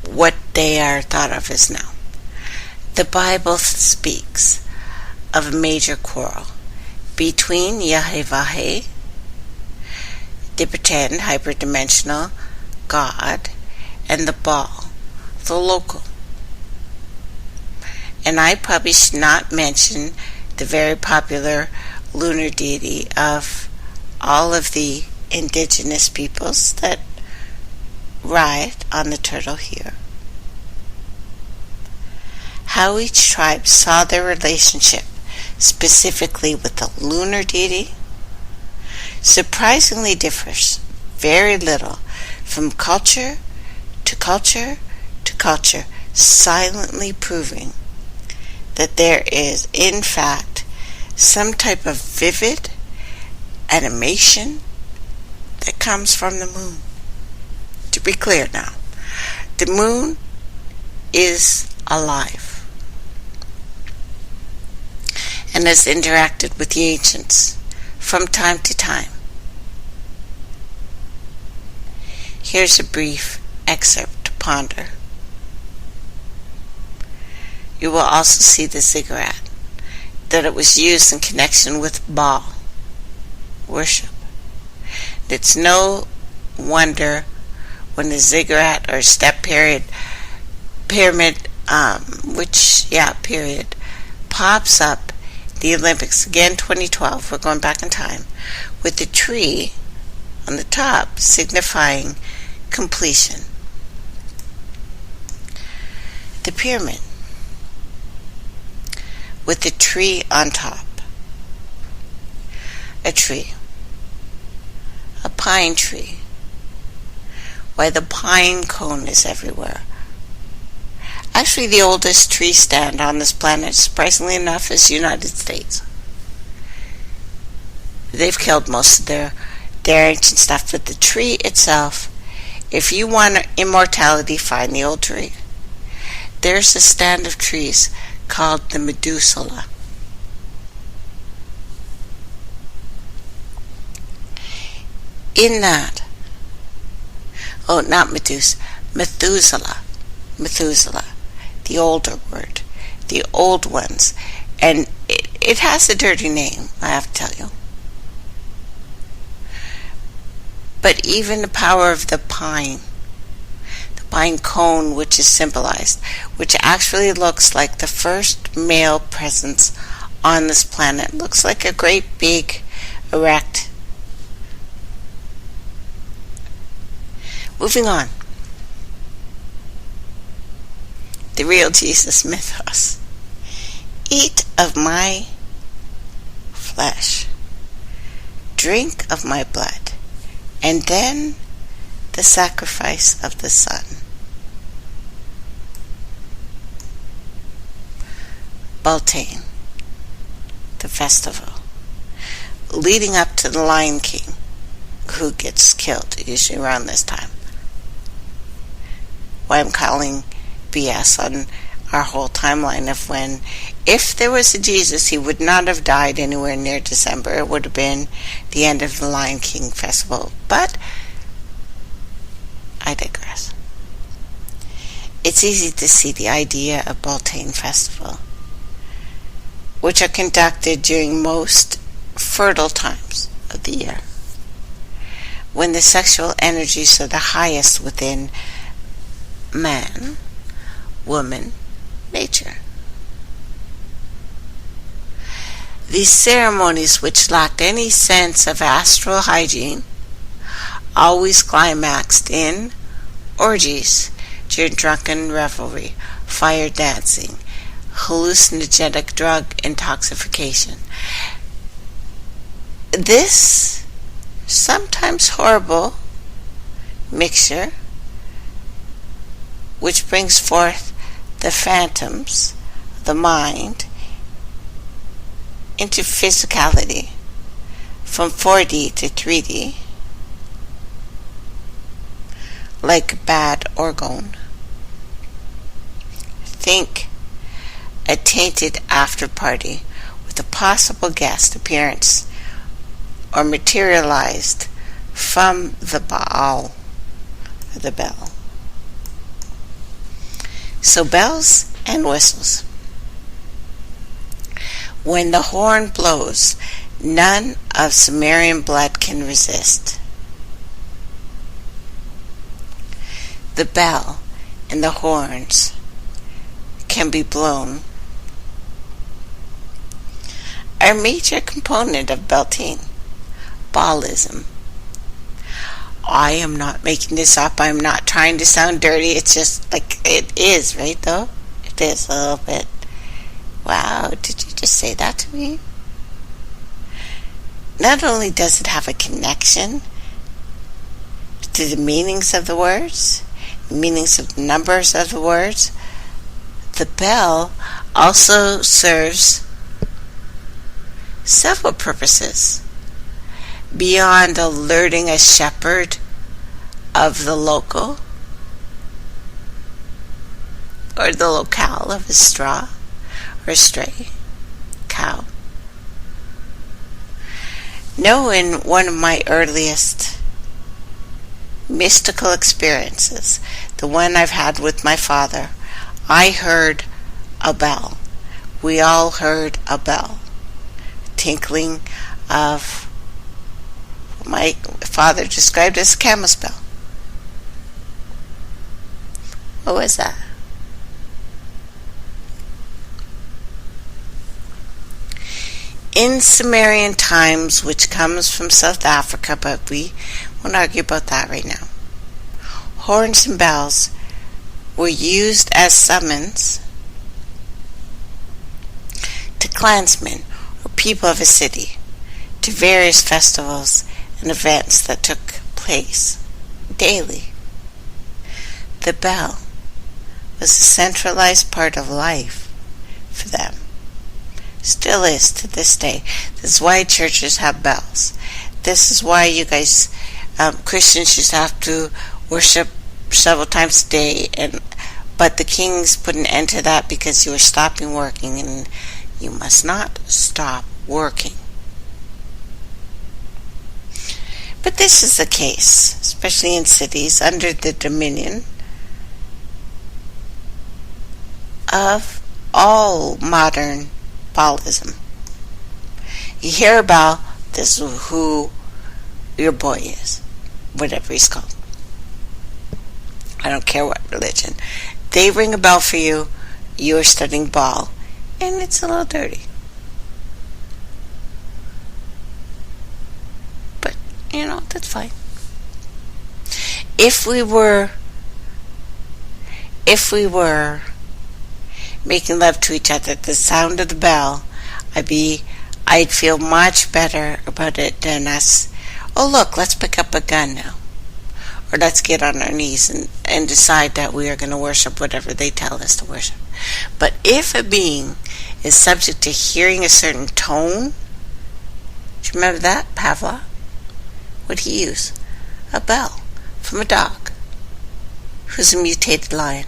A: what they are thought of as now. The Bible speaks of a major quarrel between Yahweh, the pretend hyperdimensional God, and the Baal, the local. And I probably should not mention the very popular lunar deity of all of the indigenous peoples that ride on the turtle here. How each tribe saw their relationship specifically with the lunar deity surprisingly differs very little from culture to culture to culture, silently proving that there is in fact some type of vivid animation that comes from the moon. To be clear now, the moon is alive and has interacted with the ancients from time to time. Here's a brief excerpt to ponder. You will also see the ziggurat, that it was used in connection with Baal worship. It's no wonder when the ziggurat or step pyramid, period, pops up the Olympics, again 2012, we're going back in time, with the tree on the top signifying completion. The pyramid with the tree on top. A tree. A pine tree. Why, the pine cone is everywhere. Actually, the oldest tree stand on this planet, surprisingly enough, is the United States. They've killed most of their ancient stuff, but the tree itself, if you want immortality, find the old tree. There's a stand of trees called the Methuselah. In that, not Methuselah, the older word, the old ones, and it has a dirty name, I have to tell you. But even the power of the pine cone, which is symbolized, which actually looks like the first male presence on this planet, looks like a great big erect. Moving on. The real Jesus mythos. Eat of my flesh, drink of my blood, and then the sacrifice of the Son. Beltane, the festival, leading up to the Lion King, who gets killed usually around this time. Why I'm calling BS on our whole timeline of when, if there was a Jesus, he would not have died anywhere near December. It would have been the end of the Lion King festival. But I digress. It's easy to see the idea of Beltane Festival, which are conducted during most fertile times of the year, when the sexual energies are the highest within man, woman, nature. These ceremonies, which lacked any sense of astral hygiene, always climaxed in orgies during drunken revelry, fire dancing, hallucinogenic drug intoxication. This sometimes horrible mixture, which brings forth the phantoms, the mind, into physicality, from 4D to 3D, like bad orgone. Think a tainted after party with a possible guest appearance or materialized from the Baal, or the bell. So bells and whistles. When the horn blows, none of Sumerian blood can resist. The bell and the horns can be blown are a major component of Beltane, Baalism. I am not making this up. I'm not trying to sound dirty. It's just like it is, right, though? It is a little bit. Wow, did you just say that to me? Not only does it have a connection to the meanings of the words, meanings of the numbers of the words, the bell also serves several purposes beyond alerting a shepherd of the local or the locale of his straw or stray cow. No, in one of my earliest mystical experiences, the one I've had with my father, I heard a bell. We all heard a bell. Tinkling of what my father described as a camel's bell. What was that? In Sumerian times, which comes from South Africa, but we won't argue about that right now, horns and bells were used as summons to clansmen or people of a city to various festivals and events that took place daily. The bell was a centralized part of life for them. Still is to this day. This is why churches have bells. This is why you guys, Christians, just have to worship several times a day. But the kings put an end to that because you were stopping working, and you must not stop working. But this is the case, especially in cities under the dominion of all modern Baalism. You hear about this is who your boy is, whatever he's called. I don't care what religion. They ring a bell for you, you're studying Baal, and it's a little dirty. But, that's fine. If we were making love to each other at the sound of the bell, I'd feel much better about it than us. Oh, look, let's pick up a gun now. Or let's get on our knees and decide that we are going to worship whatever they tell us to worship. But if a being is subject to hearing a certain tone, do you remember that, Pavlov? What did he use? A bell from a dog who's a mutated lion.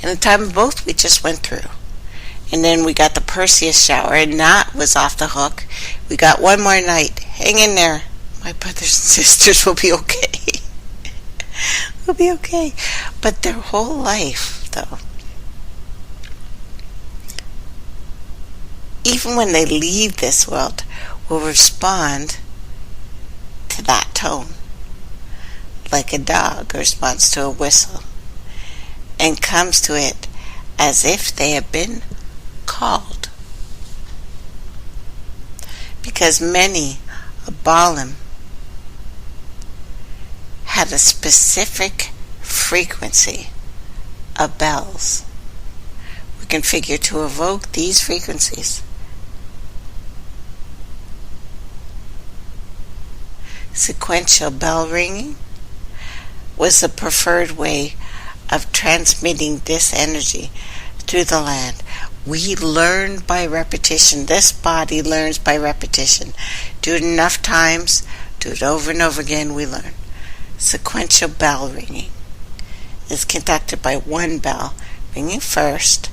A: In the time of both we just went through. And then we got the Perseus shower, and that was off the hook. We got one more night. Hang in there, my brothers and sisters will be okay. Will be okay. But their whole life, though, even when they leave this world, will respond to that tone, like a dog responds to a whistle, and comes to it as if they have been called. Because many of Baalim had a specific frequency of bells. We configure to evoke these frequencies. Sequential bell ringing was the preferred way of transmitting this energy through the land. We learn by repetition. This body learns by repetition. Do it enough times, do it over and over again, we learn. Sequential bell ringing is conducted by one bell ringing first,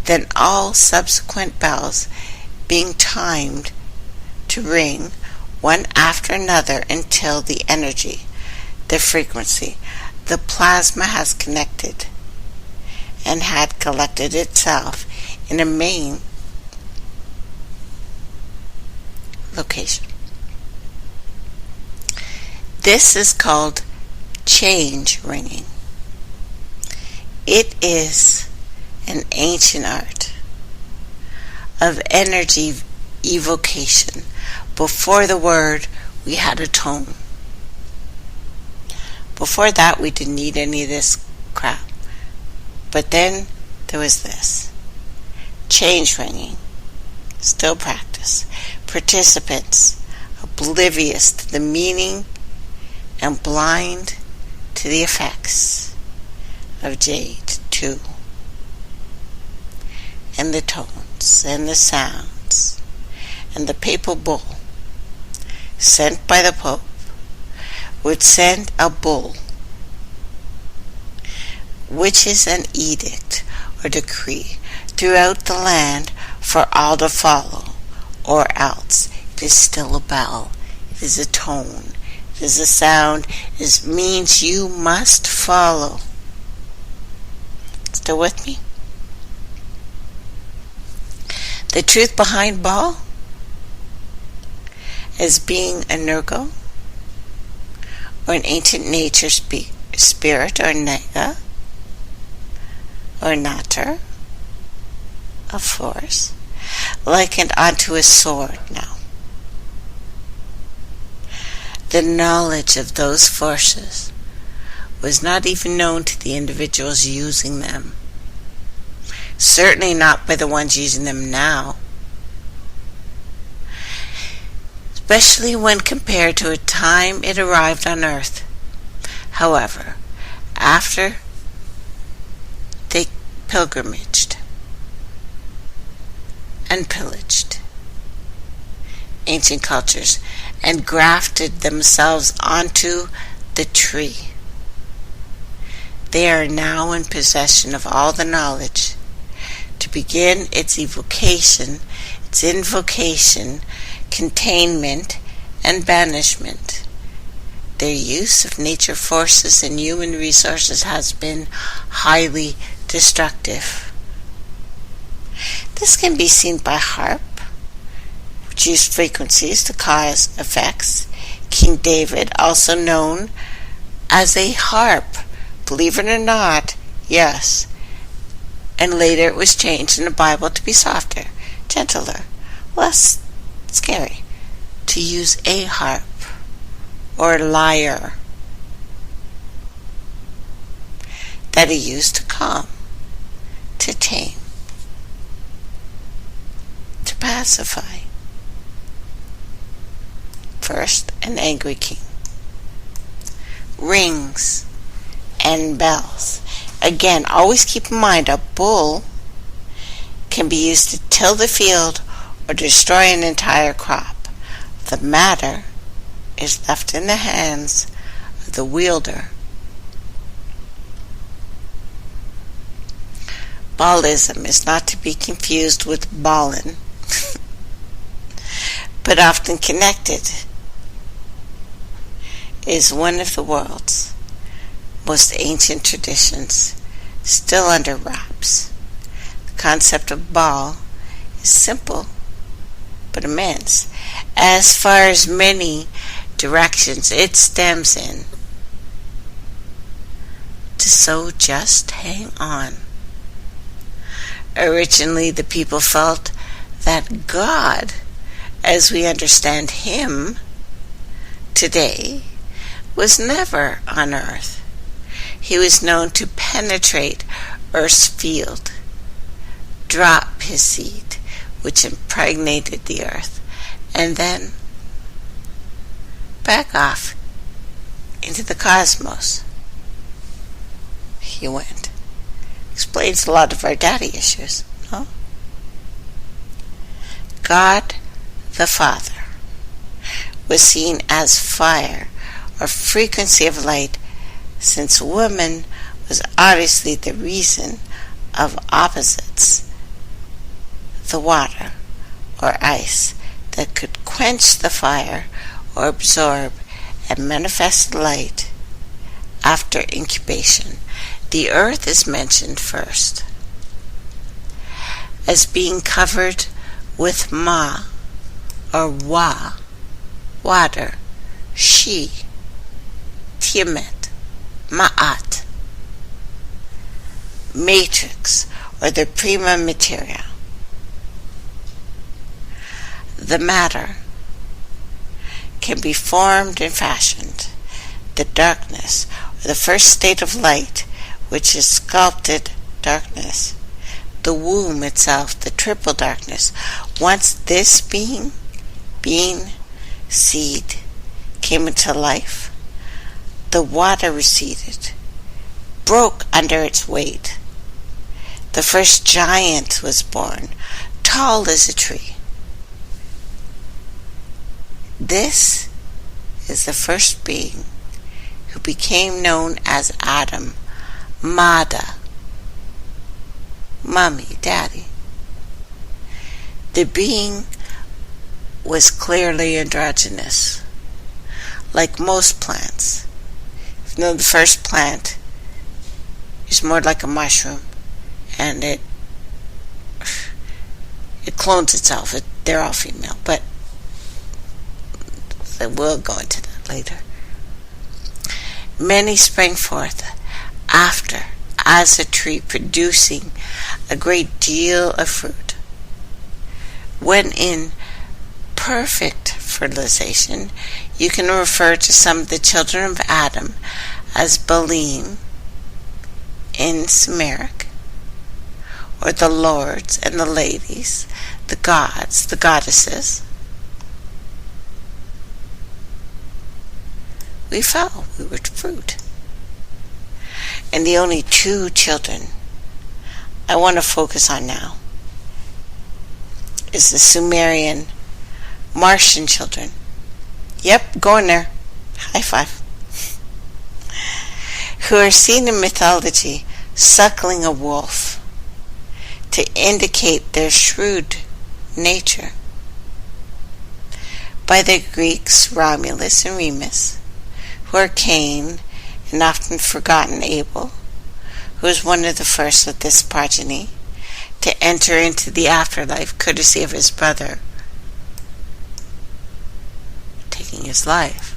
A: then all subsequent bells being timed to ring one after another until the energy, the frequency, the plasma has connected and had collected itself in a main location. This is called change ringing. It is an ancient art of energy evocation. Before the word, we had a tone. Before that, we didn't need any of this crap. But then there was this. Change ringing. Still practice. Participants oblivious to the meaning and blind to the effects of Jade 2. And the tones and the sounds and the papal bull sent by the Pope would send a bull, which is an edict or decree throughout the land for all to follow, or else it is still a bell, it is a tone, it is a sound, it means you must follow. Still with me? The truth behind Baal as being a Nurgle, or an ancient nature spirit, or Nega, or Natter, a force, likened onto a sword now. The knowledge of those forces was not even known to the individuals using them. Certainly not by the ones using them now. Especially when compared to a time it arrived on Earth. However, after they pilgrimaged and pillaged ancient cultures and grafted themselves onto the tree, they are now in possession of all the knowledge to begin its evocation, its invocation, containment, and banishment. Their use of nature forces and human resources has been highly destructive. This can be seen by harp, which used frequencies to cause effects. King David, also known as a harp, believe it or not, yes. And later it was changed in the Bible to be softer, gentler, less scary, to use a harp or lyre that he used to calm, to tame, to pacify. First, an angry king. Rings and bells. Again, always keep in mind a bull can be used to till the field or destroy an entire crop. The matter is left in the hands of the wielder. Baalism is not to be confused with Baalin, but often connected is one of the world's most ancient traditions, still under wraps. The concept of Baal is simple but immense, as far as many directions it stems in. So just hang on. Originally, the people felt that God, as we understand Him today, was never on earth. He was known to penetrate Earth's field, drop His seed, which impregnated the earth, and then back off into the cosmos. He went. Explains a lot of our daddy issues, no? God the Father was seen as fire or frequency of light, since woman was obviously the reason of opposites, the water or ice that could quench the fire or absorb and manifest light after incubation. The earth is mentioned first as being covered with ma or wa, water, she, tiamet, ma'at, matrix or the prima materia. The matter can be formed and fashioned. The darkness or the first state of light, which is sculpted darkness, the womb itself, the triple darkness. Once this being, seed, came into life, the water receded, broke under its weight. The first giant was born, tall as a tree. This is the first being who became known as Adam, Mada, Mommy, Daddy. The being was clearly androgynous, like most plants. You know, the first plant is more like a mushroom, and it clones itself. They're all female, but we'll go into that later. Many sprang forth after, as a tree, producing a great deal of fruit. When in perfect fertilization, you can refer to some of the children of Adam as Baalim in Sumeric, or the lords and the ladies, the gods, the goddesses. We fell, we were fruit. And the only two children I want to focus on now is the Sumerian Martian children. Yep, go in there. High five. Who are seen in mythology suckling a wolf to indicate their shrewd nature. By the Greeks Romulus and Remus, who are Cain and often forgotten Abel, who was one of the first of this progeny to enter into the afterlife courtesy of his brother taking his life.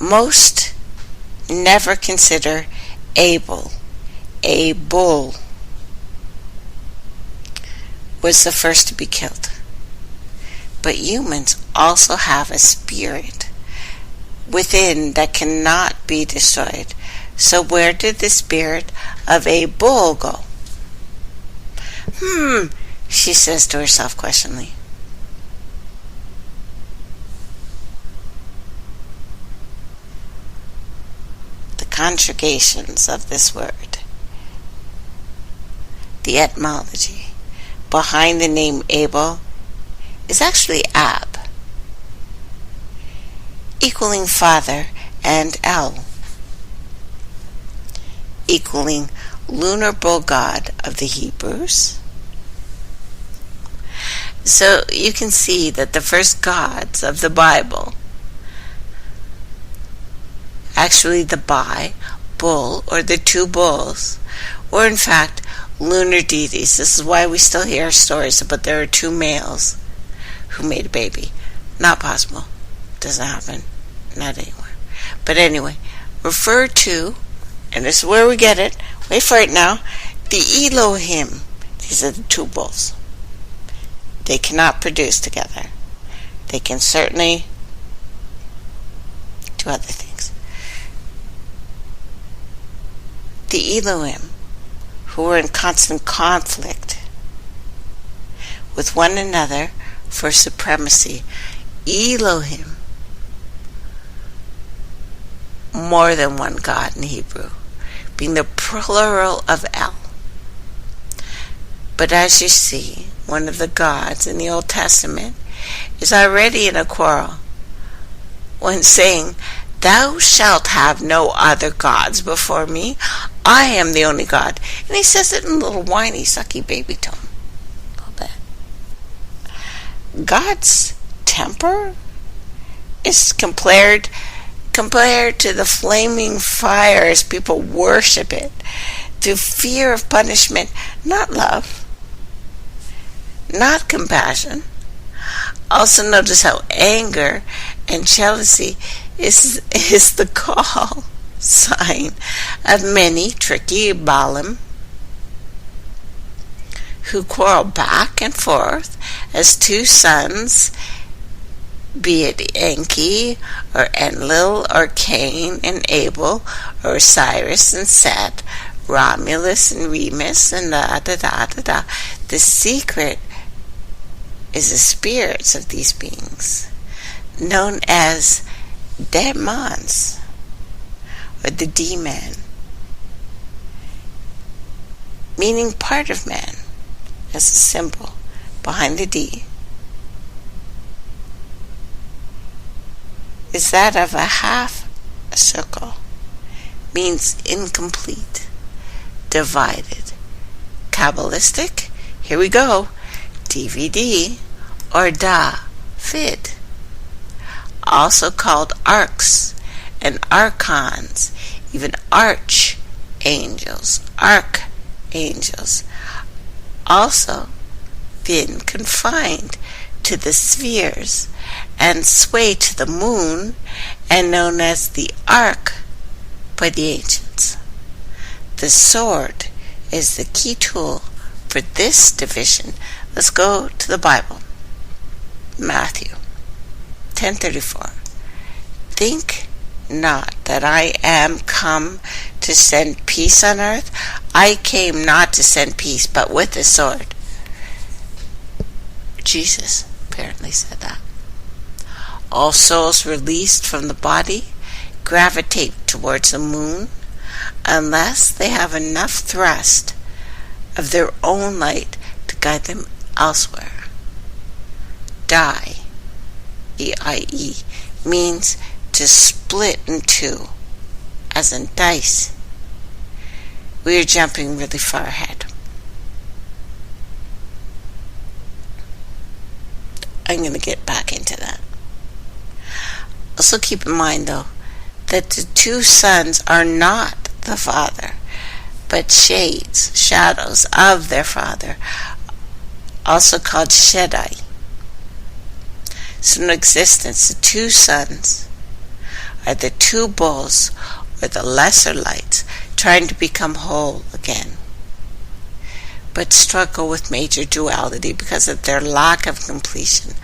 A: Most never consider Abel a bull was the first to be killed. But humans also have a spirit within that cannot be destroyed. So where did the spirit of a bull go? She says to herself questioningly. The conjugations of this word, the etymology behind the name Abel, is actually Ab, equaling father, and El, equaling lunar bull god of the Hebrews. So you can see that the first gods of the Bible, actually the bull or the two bulls, were in fact lunar deities. This is why we still hear stories about there are two males who made a baby. Not possible. Doesn't happen. Not anywhere. But anyway, refer to, and this is where we get it, wait for it now, the Elohim. These are the two bulls. They cannot produce together. They can certainly do other things. The Elohim, who were in constant conflict with one another for supremacy. Elohim, more than one God in Hebrew, being the plural of El. But as you see, one of the gods in the Old Testament is already in a quarrel when saying, "Thou shalt have no other gods before me. I am the only God." And he says it in a little whiny, sucky baby tone. A little bit. God's temper is compared to the flaming fire as people worship it, through fear of punishment, not love, not compassion. Also notice how anger and jealousy is the call sign of many tricky Balaam who quarrel back and forth as two sons, be it Enki or Enlil or Cain and Abel or Osiris and Set, Romulus and Remus and da-da-da-da-da. The secret is the spirits of these beings, known as demons, or the demon, meaning part of man, as a symbol behind the D, is that of a half a circle, means incomplete, divided. Kabbalistic, here we go, DVD or David, also called arcs and archons, even archangels, also been confined to the spheres and sway to the moon, and known as the arc by the ancients. The sword is the key tool for this division. Let's go to the Bible. Matthew 10:34. Think not that I am come to send peace on earth. I came not to send peace, but with a sword. Jesus apparently said that. All souls released from the body gravitate towards the moon unless they have enough thrust of their own light to guide them elsewhere. Die, E-I-E, means to split in two, as in dice. We are jumping really far ahead. I'm going to get back into that. Also keep in mind, though, that the two sons are not the father, but shades, shadows of their father, also called Shaddai. So in existence, the two sons are the two bulls, or the lesser lights, trying to become whole again, but struggle with major duality because of their lack of completion,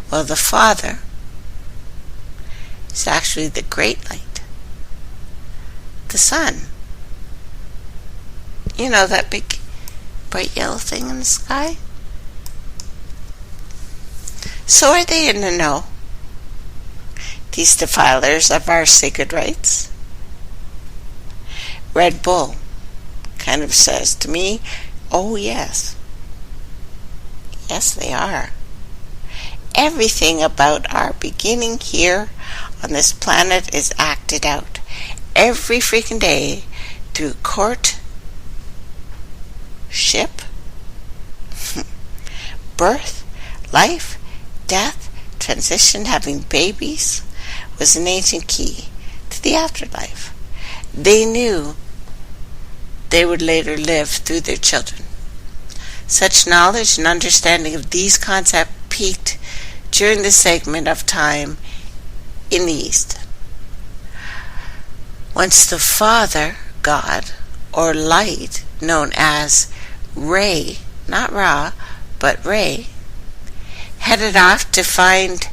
A: while the father is actually the great light, the sun. You know, that big bright yellow thing in the sky? So are they in the know, these defilers of our sacred rites? Red Bull kind of says to me, oh yes. Yes, they are. Everything about our beginning here on this planet is acted out every freaking day through courtship, birth, Life, death, transition, having babies was an ancient key to the afterlife. They knew they would later live through their children. Such knowledge and understanding of these concepts peaked during the segment of time in the East. Once the Father, God, or light, known as Ray, not Ra, but Ray, headed off to find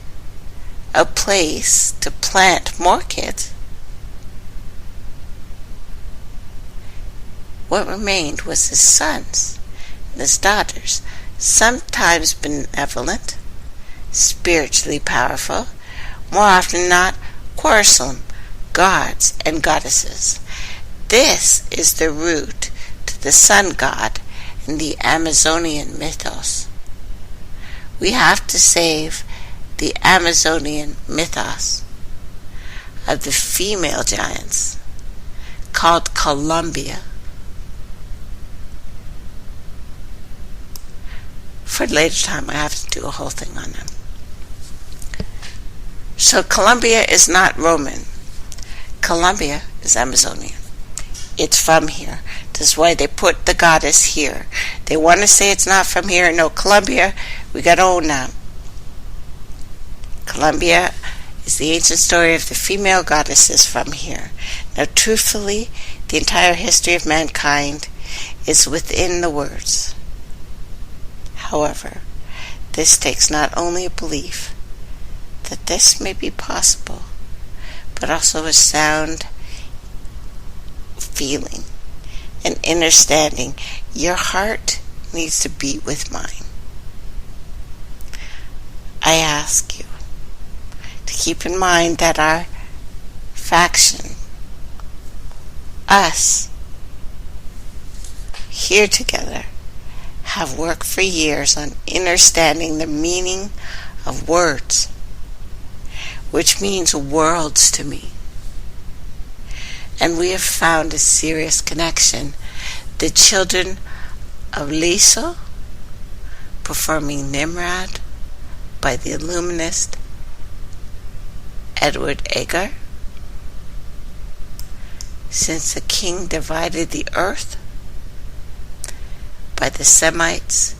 A: a place to plant more kids, what remained was his sons and his daughters, sometimes benevolent, spiritually powerful, more often than not quarrelsome gods and goddesses. This is the root to the sun god in the Amazonian mythos. We have to save the Amazonian mythos of the female giants called Columbia. For a later time, I have to do a whole thing on them. So Columbia is not Roman. Columbia is Amazonian. It's from here. That's why they put the goddess here. They want to say it's not from here. No, Columbia, we got to own that. Columbia is the ancient story of the female goddesses from here. Now, truthfully, the entire history of mankind is within the words. However, this takes not only a belief that this may be possible, but also a sound feeling and understanding. Your heart needs to beat with mine. I ask you to keep in mind that our faction, us, here together, have worked for years on understanding the meaning of words, which means worlds to me. And we have found a serious connection. The children of Liso performing Nimrod by the Illuminist Edward Agar. Since the king divided the earth by the Semites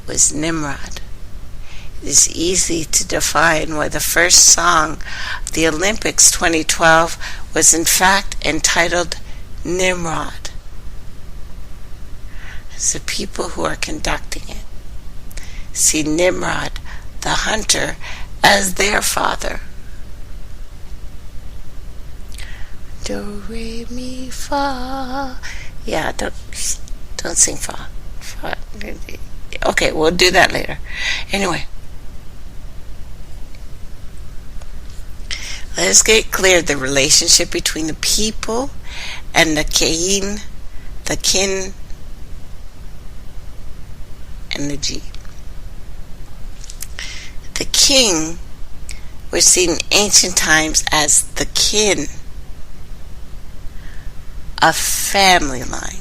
A: was Nimrod. It is easy to define why the first song of the Olympics 2012 was in fact entitled Nimrod. It's the people who are conducting it see Nimrod, the hunter, as their father. Do, re, mi, fa. Yeah, don't sing fa. Okay, we'll do that later. Anyway, let us get clear the relationship between the people and the kin, and the G. The king was seen in ancient times as the kin, a family line.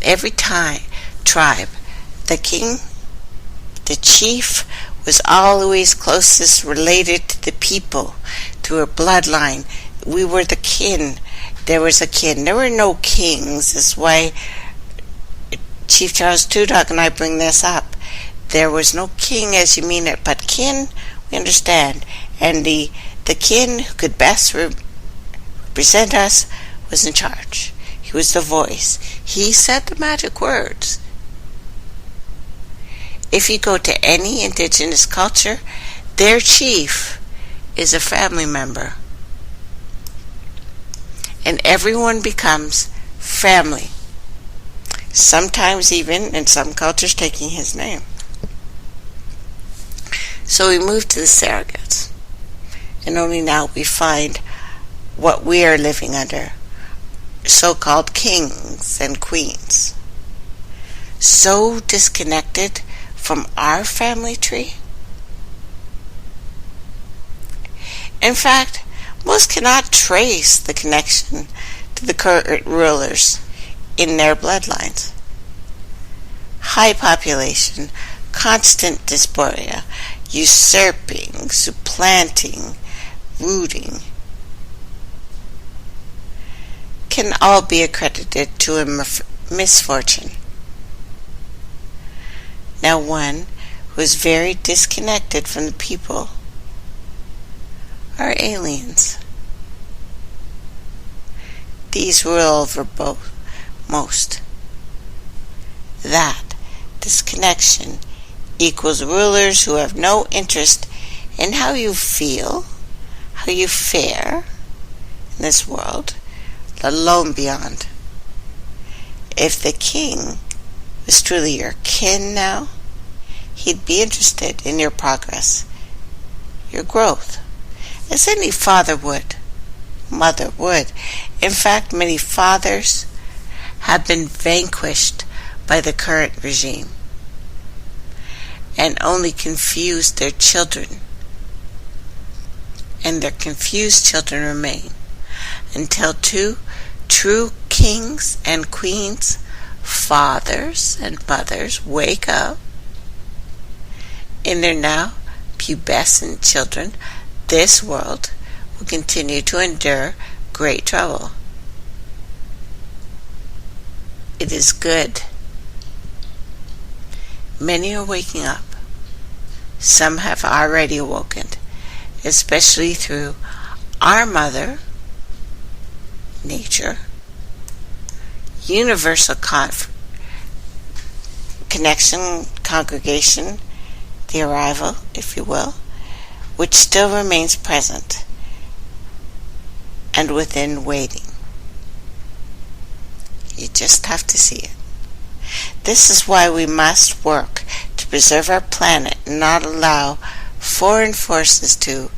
A: Every tribe, the king, the chief, was always closest related to the people through a bloodline. We were the kin. There was a kin. There were no kings. That's why Chief Charles Tudok and I bring this up. There was no king as you mean it, but kin, we understand. And the kin who could best represent us was in charge. He was the voice. He said the magic words. If you go to any indigenous culture, their chief is a family member. And everyone becomes family. Sometimes even, in some cultures, taking his name. So we move to the surrogates. And only now we find what we are living under. So-called kings and queens. So disconnected from our family tree. In fact, most cannot trace the connection to the current rulers in their bloodlines. high population, constant dysphoria, usurping, supplanting, rooting, can all be accredited to a misfortune. Now one who is very disconnected from the people are aliens. These rule over most. That disconnection equals rulers who have no interest in how you feel, how you fare in this world, let alone beyond. If the king was truly your kin now, he'd be interested in your progress, your growth, as any father would, mother would. In fact, many fathers have been vanquished by the current regime and only confuse their children. And their confused children remain until two true kings and queens, fathers and mothers, wake up. In their now pubescent children, this world will continue to endure great trouble. It is good. Many are waking up. Some have already awoken, especially through our mother, nature, universal connection, congregation, the arrival, if you will, which still remains present and within waiting. You just have to see it. This is why we must work to preserve our planet and not allow foreign forces to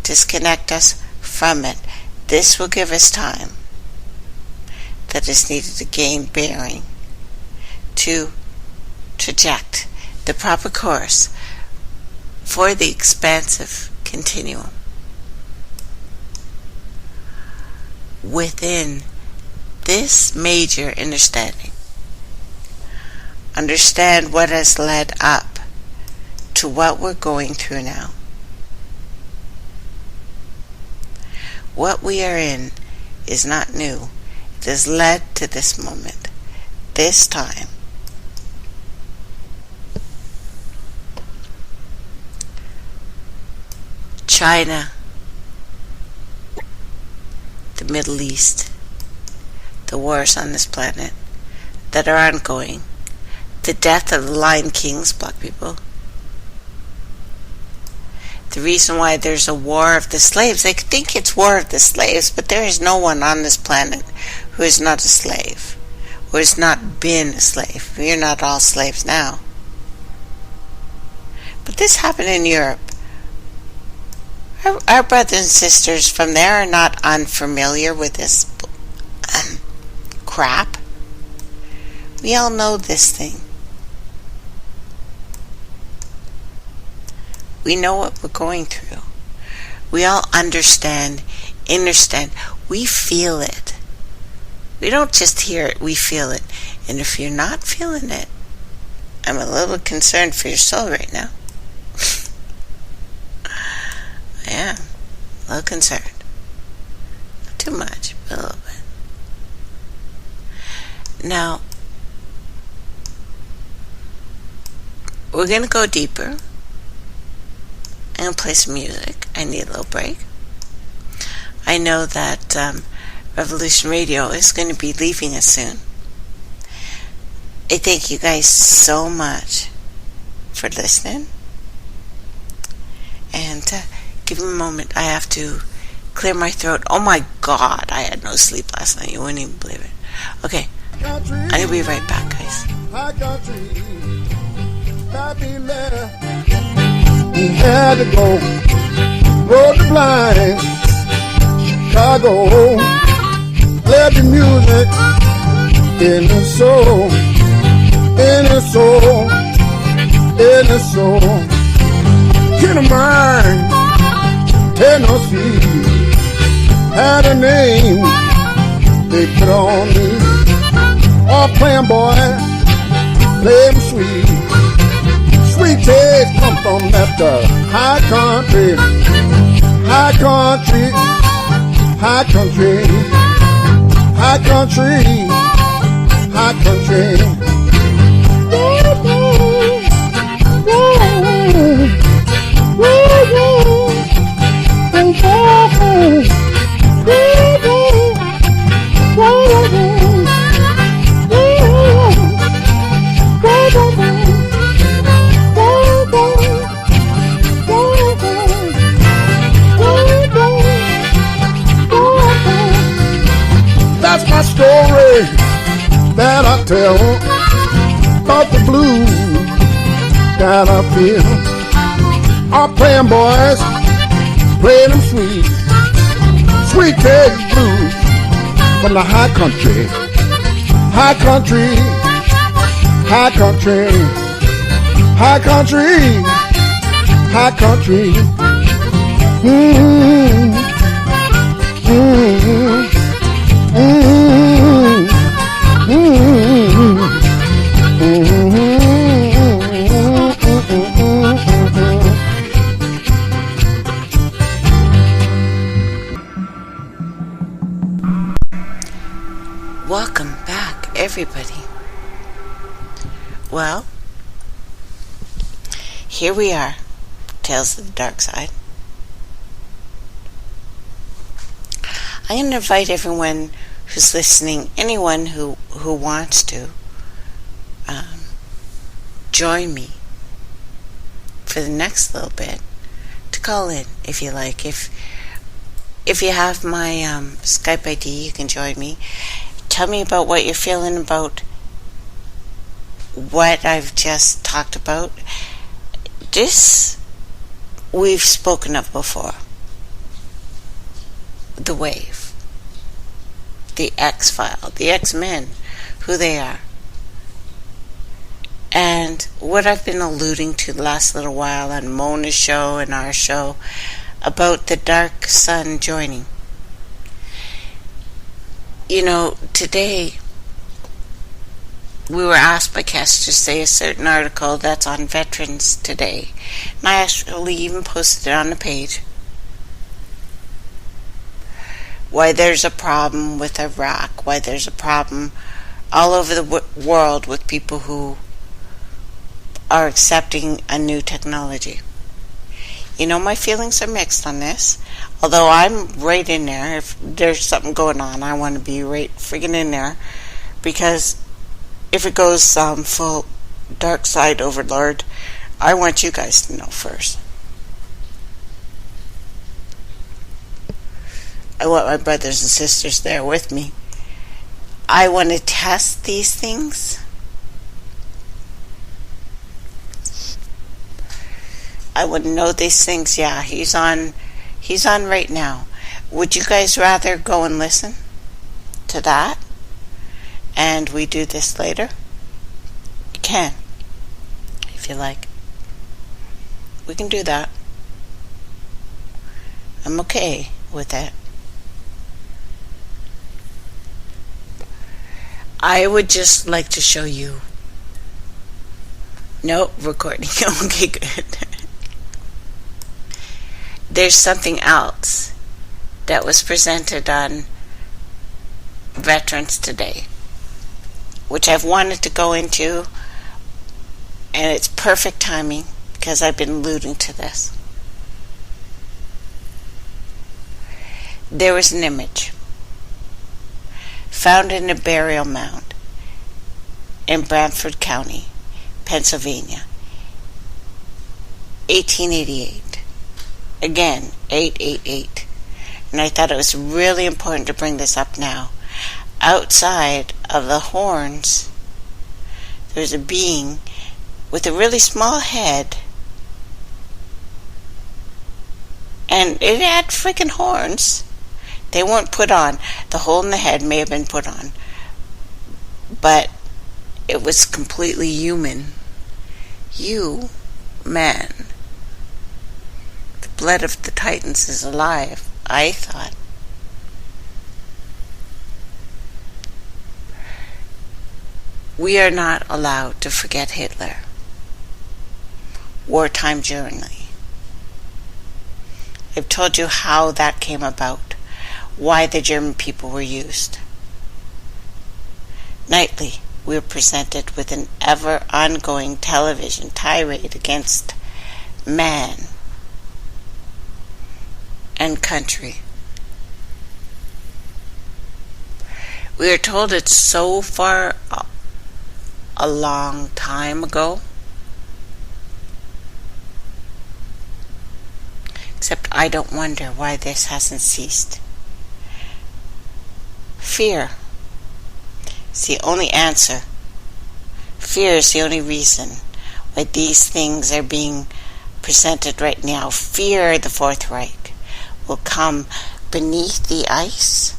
A: disconnect us from it. This will give us time that is needed to gain bearing, to traject the proper course for the expansive continuum. Within this major understanding, understand what has led up to what we're going through now. What we are in is not new. It has led to this moment, this time. China, the Middle East, the wars on this planet that are ongoing, the death of the Lion Kings, black people, the reason why there's a war of the slaves. They think it's war of the slaves, but there is no one on this planet who is not a slave, who has not been a slave. We are not all slaves now. But this happened in Europe. Our brothers and sisters from there are not unfamiliar with this crap. We all know this thing. We know what we're going through. We all understand. We feel it. We don't just hear it, we feel it. And if you're not feeling it, I'm a little concerned for your soul right now. I am. A little concerned. Not too much, but a little bit. Now, we're going to go deeper. I'm going to play some music. I need a little break. I know that Revolution Radio is going to be leaving us soon. I thank you guys so much for listening. And give me a moment. I have to clear my throat. Oh my God, I had no sleep last night. You wouldn't even believe it. Okay, I'll be right back, guys.
E: He had to go, road the blind, Chicago, let the music in his soul, in his soul, in his soul. Kid of mine, Tennessee, had a name they put on me, all playing boy, play 'em sweet. Sweet taste come from that high country, high country, high country, high country, high country. That's my story that I tell about the blues that I feel. Our playing boys play them sweet, sweet taste blues from the high country, high country, high country, high country, high country. Mm-hmm. Mm-hmm. Mm-hmm. Mm-hmm.
A: Welcome back, everybody. Well, here we are, Tales of the Dark Side. I'm going to invite everyone who's listening, anyone who wants to, join me for the next little bit, to call in if you like. If you have my Skype ID, you can join me. Tell me about what you're feeling about what I've just talked about. This we've spoken of before. The Wave, the X-File, the X-Men, who they are. And what I've been alluding to the last little while on Mona's show and our show about the Dark Sun joining. You know, today we were asked by Cass to say a certain article that's on Veterans Today. And I actually even posted it on the page. Why there's a problem with Iraq, why there's a problem all over the world with people who are accepting a new technology. You know, my feelings are mixed on this. Although I'm right in there. If there's something going on, I want to be right friggin' in there. Because if it goes full dark side overlord, I want you guys to know first. I want my brothers and sisters there with me. I want to test these things. I want to know these things. Yeah, he's on right now. Would you guys rather go and listen to that and we do this later? You can, if you like. We can do that. I'm okay with that. I would just like to show you. Nope, recording. Okay, good. There's something else that was presented on Veterans Today, which I've wanted to go into, and it's perfect timing because I've been alluding to this. There was an image found in a burial mound in Brantford County, Pennsylvania, 1888. Again, 888. And I thought it was really important to bring this up now. Outside of the horns, there's a being with a really small head, and it had freaking horns. They weren't put on. The hole in the head may have been put on, but it was completely human. You, man. The blood of the Titans is alive, I thought. We are not allowed to forget Hitler. Wartime journey. I've told you how that came about, why the German people were used. Nightly, we are presented with an ever ongoing television tirade against man and country. We are told it's so far a long time ago. Except I don't wonder why this hasn't ceased. Fear is the only answer. Fear is the only reason why these things are being presented right now. Fear the Fourth Reich will come beneath the ice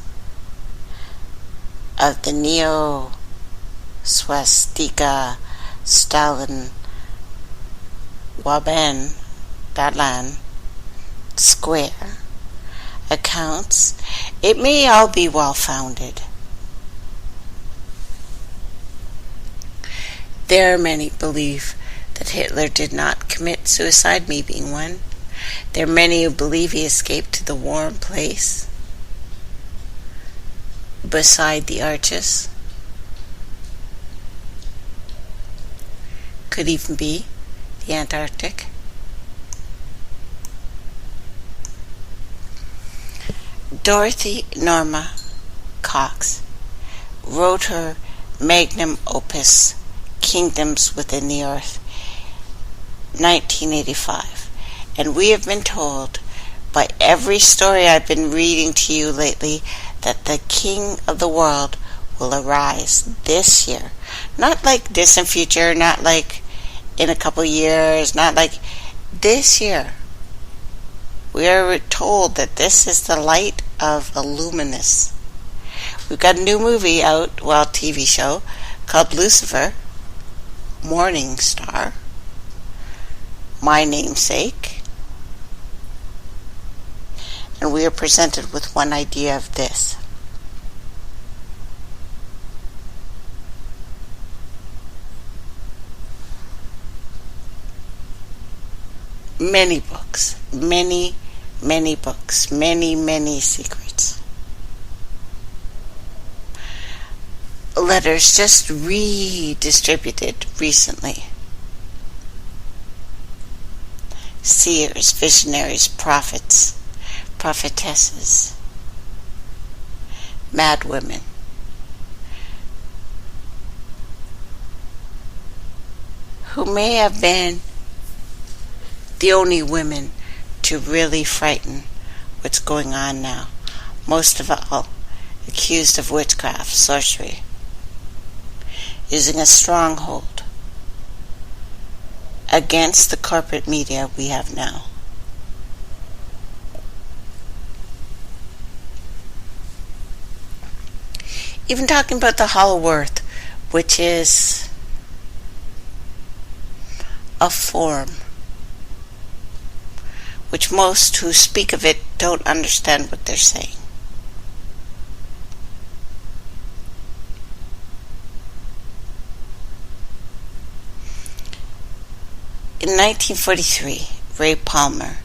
A: of the neo-swastika Stalin Waben Badlan Square accounts. It may all be well-founded. There are many believe that Hitler did not commit suicide, me being one. There are many who believe he escaped to the warm place beside the arches. Could even be the Antarctic. Dorothy Norma Cox wrote her magnum opus, Kingdoms Within the Earth, 1985. And we have been told by every story I've been reading to you lately that the king of the world will arise this year. Not like distant future, not like in a couple years, not like this year. We are told that this is the light of Illuminus. We've got a new movie out, well, TV show, called Lucifer, Morning Star, my namesake. And we are presented with one idea of this. Many books, many books, many secrets. Letters just redistributed recently. Seers, visionaries, prophets, prophetesses, mad women. Who may have been the only women to really frighten what's going on now. Most of all, accused of witchcraft, sorcery, using a stronghold against the corporate media we have now. Even talking about the Hollow Earth, which is a form which most who speak of it don't understand what they're saying. In 1943, Ray Palmer,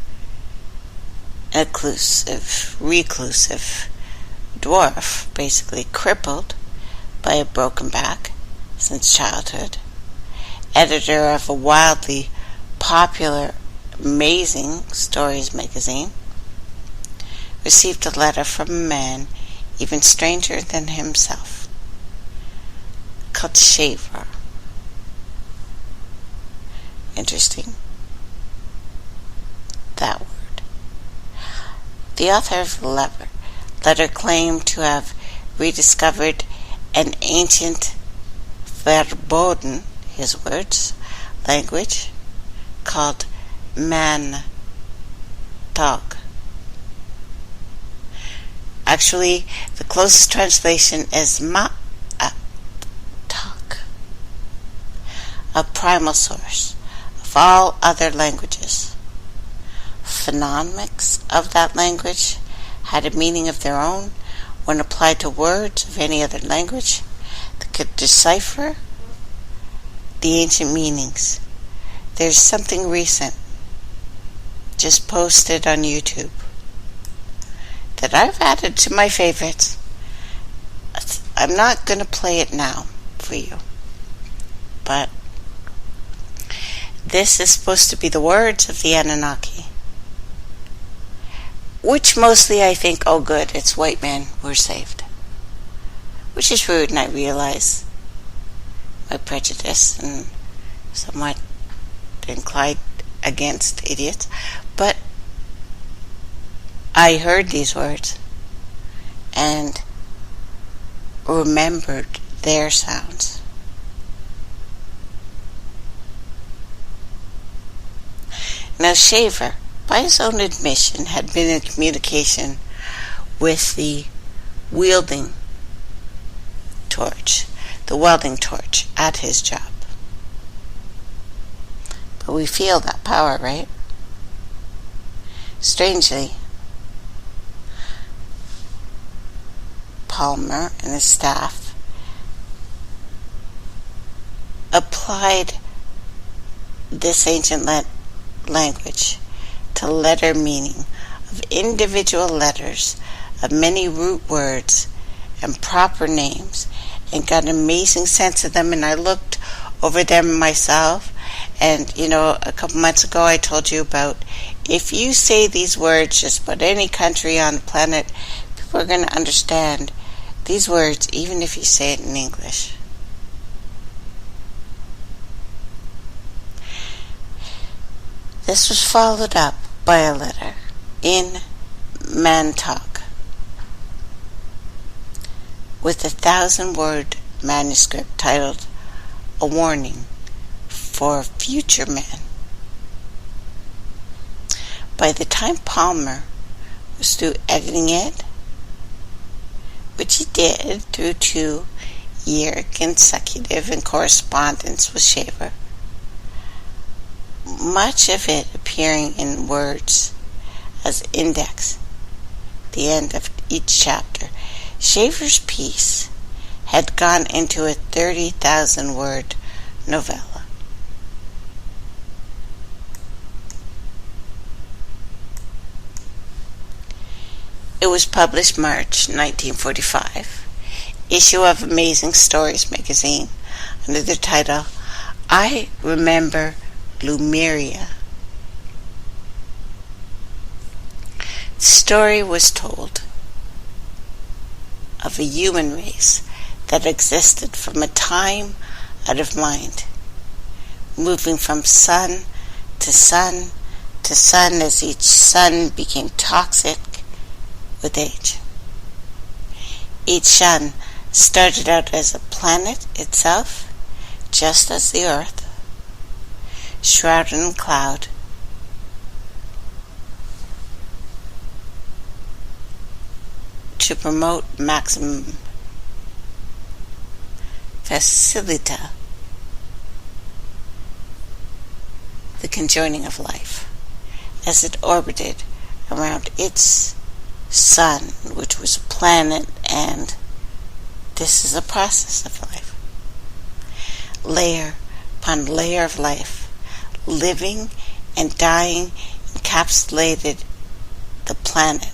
A: an reclusive dwarf, basically crippled by a broken back since childhood, editor of a wildly popular, amazing stories magazine, received a letter from a man even stranger than himself, called Shaver. Interesting. That word. The author of the letter claimed to have rediscovered an ancient verboten, his words, language called man talk. Actually, the closest translation is ma talk, a primal source of all other languages. Phonemics of that language had a meaning of their own when applied to words of any other language that could decipher the ancient meanings. There's something recent, just posted on YouTube, that I've added to my favorites. I'm not going to play it now for you, but this is supposed to be the words of the Anunnaki, which mostly I think, oh good, it's white men, we're saved. Which is rude, and I realize my prejudice and somewhat inclined against idiots, but I heard these words and remembered their sounds. Now Shaver, by his own admission, had been in communication with the welding torch at his job. But we feel that power, right? Strangely, Palmer and his staff applied this ancient language to letter meaning of individual letters of many root words and proper names, and got an amazing sense of them. And I looked over them myself, and a couple months ago I told you about, if you say these words just about any country on the planet, people are going to understand these words even if you say it in English. This was followed up by a letter in Mantok with a 1,000-word manuscript titled A Warning for Future Men. By the time Palmer was through editing it, which he did through 2-year consecutive in correspondence with Shaver, much of it appearing in words as index, the end of each chapter, Shaver's piece had gone into a 30,000-word novella. It was published March 1945, issue of Amazing Stories magazine, under the title, I Remember Lumeria. The story was told of a human race that existed from a time out of mind, moving from sun to sun to sun as each sun became toxic with age. Each sun started out as a planet itself, just as the Earth, shrouded in cloud, to promote maximum facilita, the conjoining of life, as it orbited around its sun, which was a planet, and this is a process of life. Layer upon layer of life, living and dying, encapsulated the planet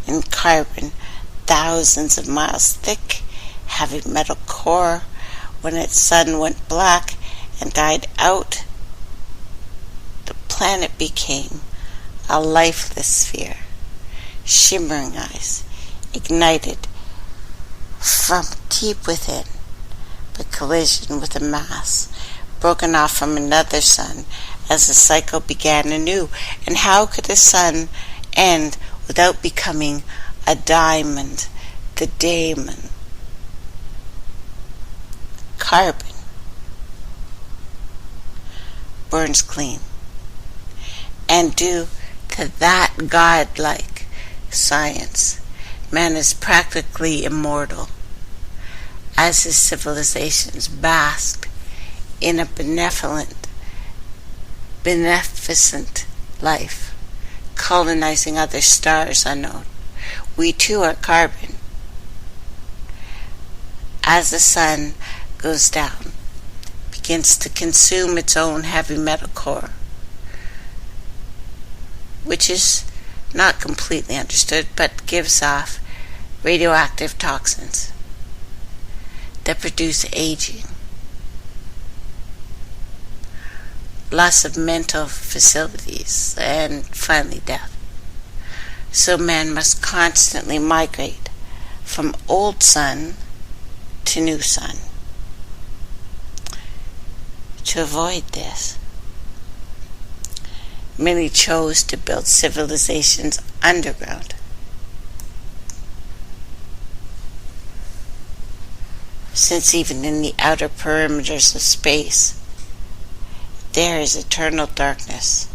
A: in carbon, thousands of miles thick, heavy metal core. When its sun went black and died out, the planet became a lifeless sphere. Shimmering eyes ignited from deep within, but collision with a mass broken off from another sun as the cycle began anew. And how could the sun end without becoming a diamond, the daemon? Carbon burns clean, and due to that godlike science, man is practically immortal, as his civilizations bask in a beneficent life, colonizing other stars unknown. We too are carbon. As the sun goes down, begins to consume its own heavy metal core, which is not completely understood, but gives off radioactive toxins that produce aging, loss of mental facilities, and finally death. So man must constantly migrate from old sun to new sun. To avoid this, many chose to build civilizations underground. Since even in the outer perimeters of space, there is eternal darkness.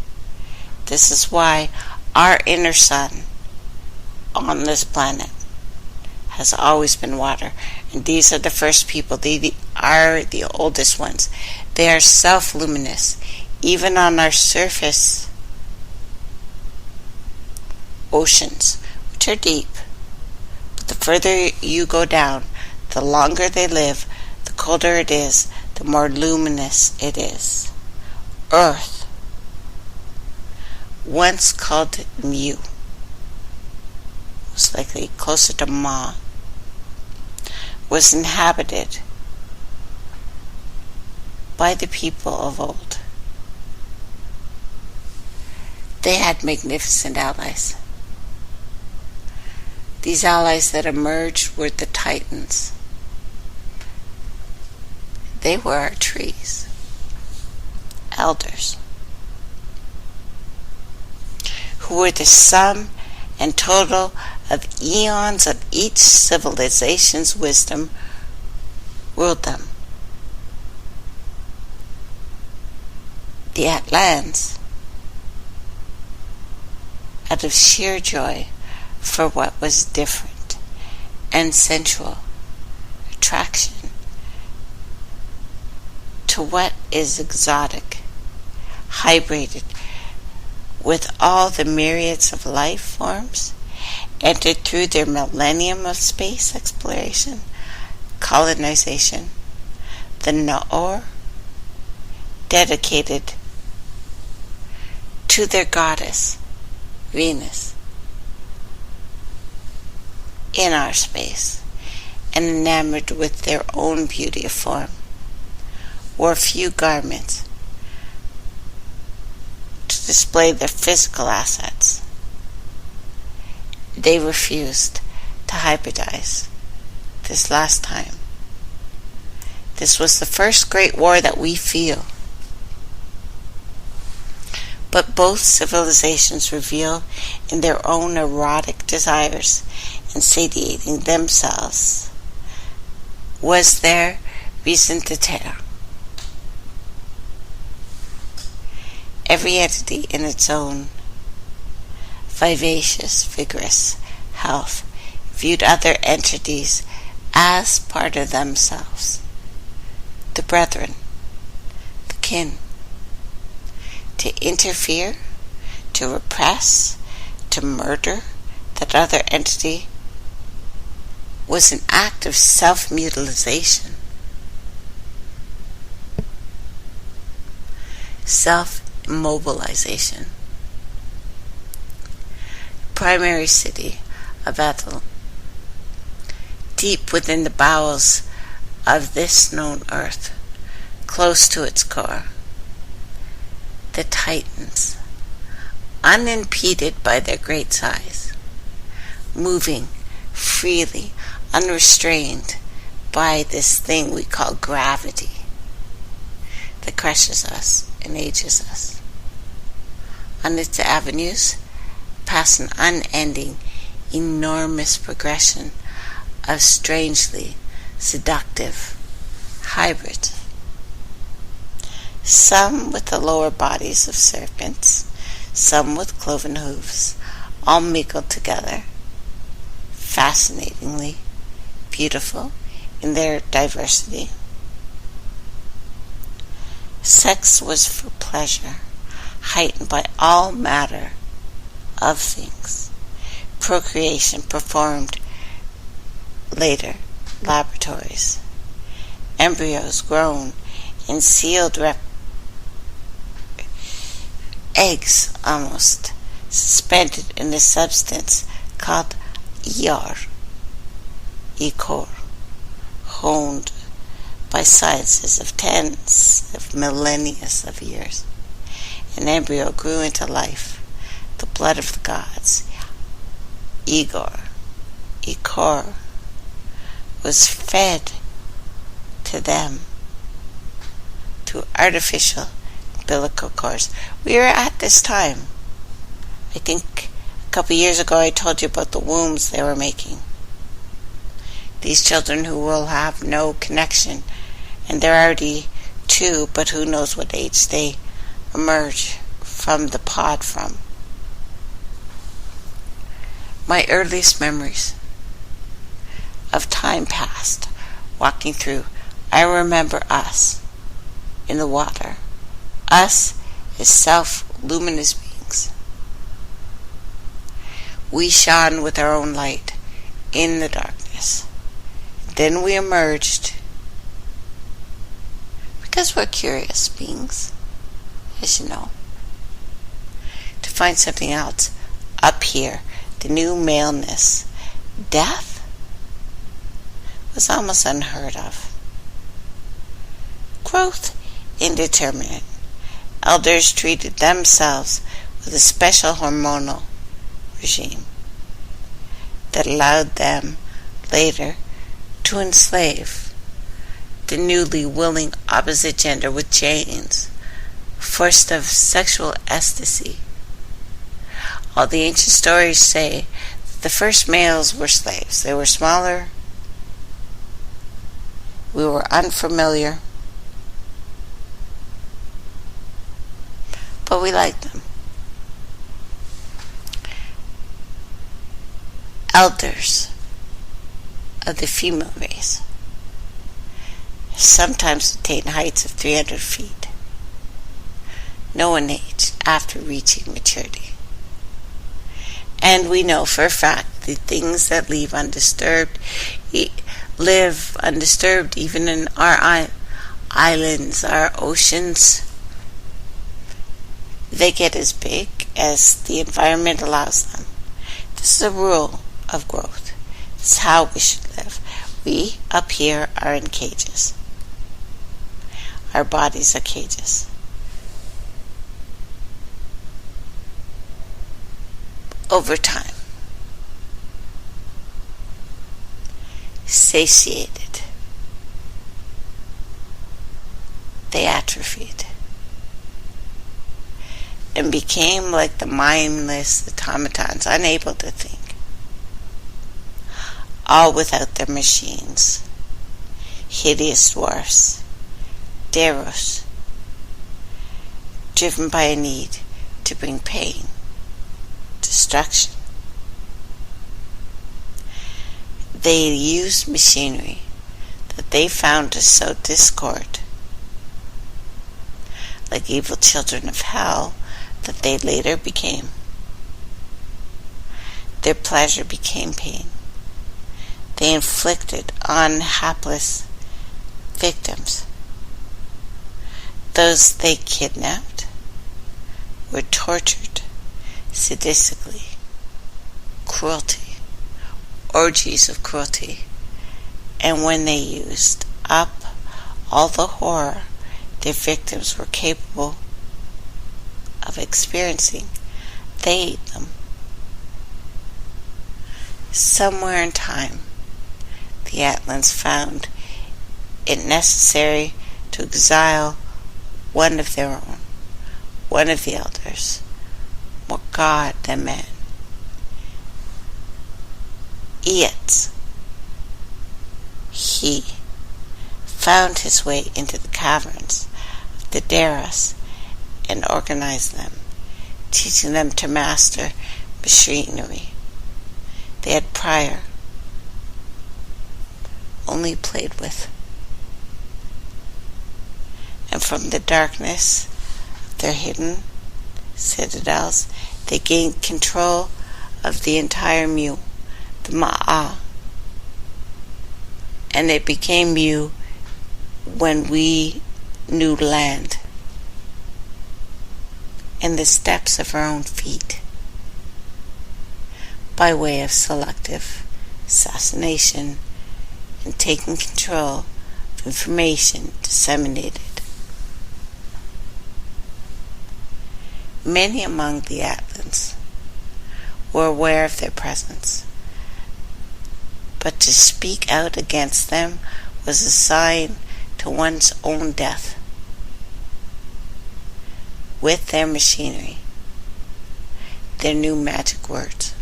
A: This is why our inner sun on this planet has always been water. And these are the first people. They are the oldest ones. They are self-luminous. Even on our surface oceans, which are deep. But the further you go down, the longer they live, the colder it is, the more luminous it is. Earth, once called Mu, most likely closer to Ma, was inhabited by the people of old. They had magnificent allies. These allies that emerged were the Titans. They were our trees, elders, who were the sum and total of eons of each civilization's wisdom, ruled them. The Atlans, out of sheer joy for what was different and sensual, attraction to what is exotic, hybrided with all the myriads of life forms, entered through their millennium of space exploration, colonization, the Noor, dedicated to their goddess, Venus, in our space, and enamored with their own beauty of form, wore few garments to display their physical assets. They refused to hybridize this last time. This was the first great war that we feel. But both civilizations reveal in their own erotic desires and satiating themselves was their raison d'etre. Every entity in its own vivacious, vigorous health viewed other entities as part of themselves, the brethren, the kin. To interfere, to repress, to murder that other entity was an act of self-mutilization, self-immobilization. Primary city of Ethel, deep within the bowels of this known earth, close to its core, the Titans, unimpeded by their great size, moving freely, unrestrained by this thing we call gravity that crushes us and ages us. On its avenues pass an unending, enormous progression of strangely seductive hybrids. Some with the lower bodies of serpents, some with cloven hooves, all mingled together, fascinatingly beautiful in their diversity. Sex was for pleasure, heightened by all matter of things. Procreation performed later, laboratories. Embryos grown in sealed eggs almost, suspended in a substance called ichor, honed by sciences of tens of millennia of years. An embryo grew into life, the blood of the gods. Ichor was fed to them through artificial umbilical cords. We are at this time. I think a couple years ago I told you about the wombs they were making. These children who will have no connection, and they're already 2, but who knows what age they emerge from the pod from. My earliest memories of time past, walking through, I remember us in the water, us as self-luminous beings. We shone with our own light in the darkness. Then we emerged because we're curious beings, as you know, to find something else up here, the new maleness. Death was almost unheard of. Growth indeterminate. Elders treated themselves with a special hormonal regime that allowed them later to enslave the newly willing opposite gender with chains, forced of sexual ecstasy. All the ancient stories say that the first males were slaves. They were smaller, we were unfamiliar, but we liked them. Elders of the female race sometimes attain heights of 300 feet. No one aged after reaching maturity. And we know for a fact the things that live undisturbed even in our islands, our oceans. They get as big as the environment allows them. This is a rule of growth. This is how we should live. We up here are in cages. Our bodies are cages. Over time, satiated, they atrophied and became like the mindless automatons, unable to think, all without their machines, hideous dwarfs, Deros, driven by a need to bring pain, destruction. They used machinery that they found to sow discord, like evil children of hell that they later became. Their pleasure became pain. They inflicted on hapless victims. Those they kidnapped were tortured sadistically. Cruelty, orgies of cruelty. And when they used up all the horror their victims were capable of experiencing, they ate them. Somewhere in time, the Atlans found it necessary to exile one of their own, one of the elders, more God than man. Eats. He found his way into the caverns of the Deros and organized them, teaching them to master machinery they had prior only played with. And from the darkness of their hidden citadels, they gained control of the entire Mu, the Ma'a. And it became Mu when we new land in the steps of her own feet by way of selective assassination and taking control of information disseminated. Many among the Atlants were aware of their presence, but to speak out against them was a sign to one's own death. With their machinery, their new magic words,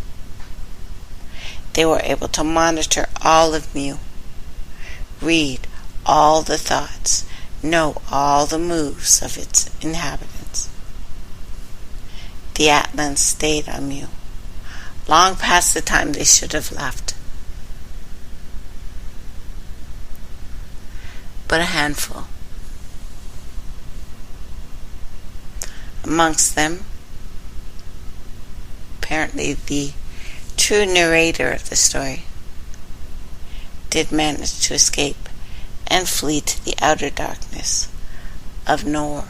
A: they were able to monitor all of Mu, read all the thoughts, know all the moves of its inhabitants. The Atlants stayed on Mu, long past the time they should have left. But a handful. Amongst them, apparently the true narrator of the story, did manage to escape and flee to the outer darkness of Nor.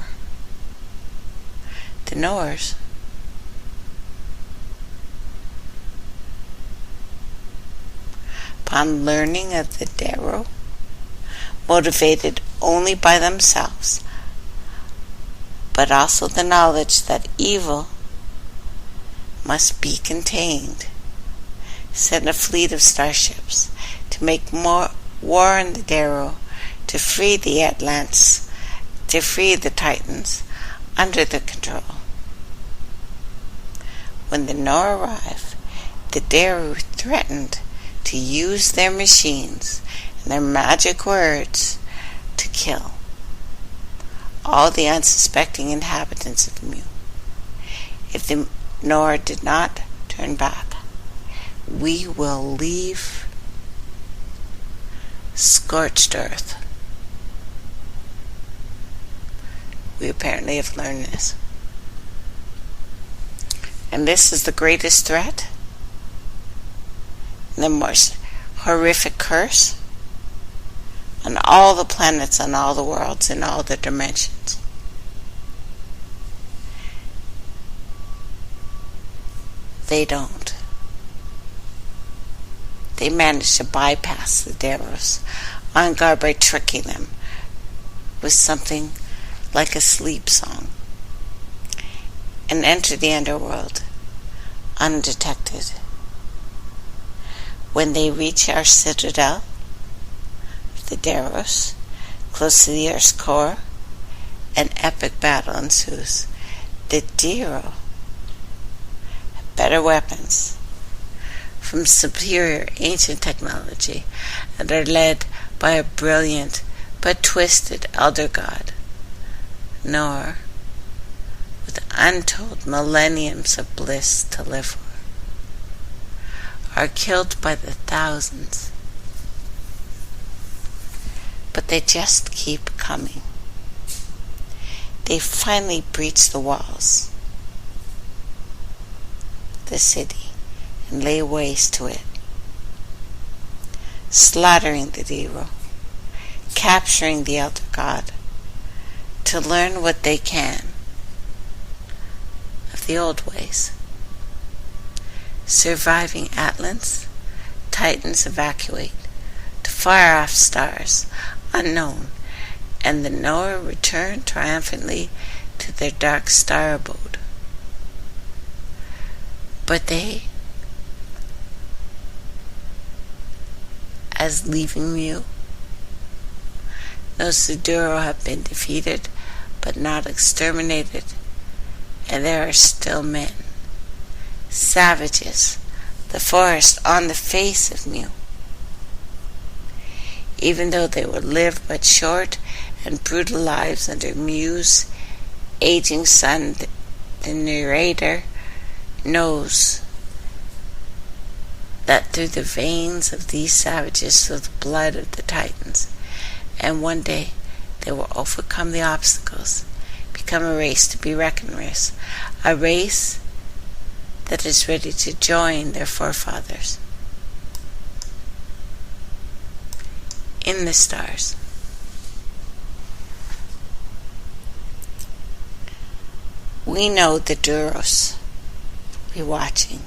A: The Nors upon learning of the Darrow, motivated only by themselves, but also the knowledge that evil must be contained, sent a fleet of starships to make more war on the Darrow, to free the Atlants, to free the Titans under their control. When the Nor arrived, the Darrow threatened to use their machines and their magic words to kill all the unsuspecting inhabitants of Mu. If the Nor did not turn back, we will leave scorched earth. We apparently have learned this. And this is the greatest threat, the most horrific curse on all the planets, on all the worlds, in all the dimensions. They don't. They manage to bypass the Darrows on guard by tricking them with something like a sleep song and enter the underworld undetected. When they reach our citadel, the Darrows, close to the Earth's core, an epic battle ensues. The Darrow have better weapons from superior ancient technology and are led by a brilliant but twisted elder god, Nor, with untold millenniums of bliss to live for, are killed by the thousands. But they just keep coming. They finally breach the walls, the city, and lay waste to it, slaughtering the Darrow, capturing the elder god, to learn what they can of the old ways. Surviving Atlants, Titans evacuate to far-off stars unknown, and the Nor return triumphantly to their dark star abode. But they, as leaving Mu, those Suduro have been defeated but not exterminated, and there are still men, savages, the forest on the face of Mu. Even though they will live but short and brutal lives under Mu's aging son, the narrator knows that through the veins of these savages flows the blood of the Titans, and one day they will overcome the obstacles, become a race to be reckoned with, a race that is ready to join their forefathers in the stars. We know the Duros will be watching,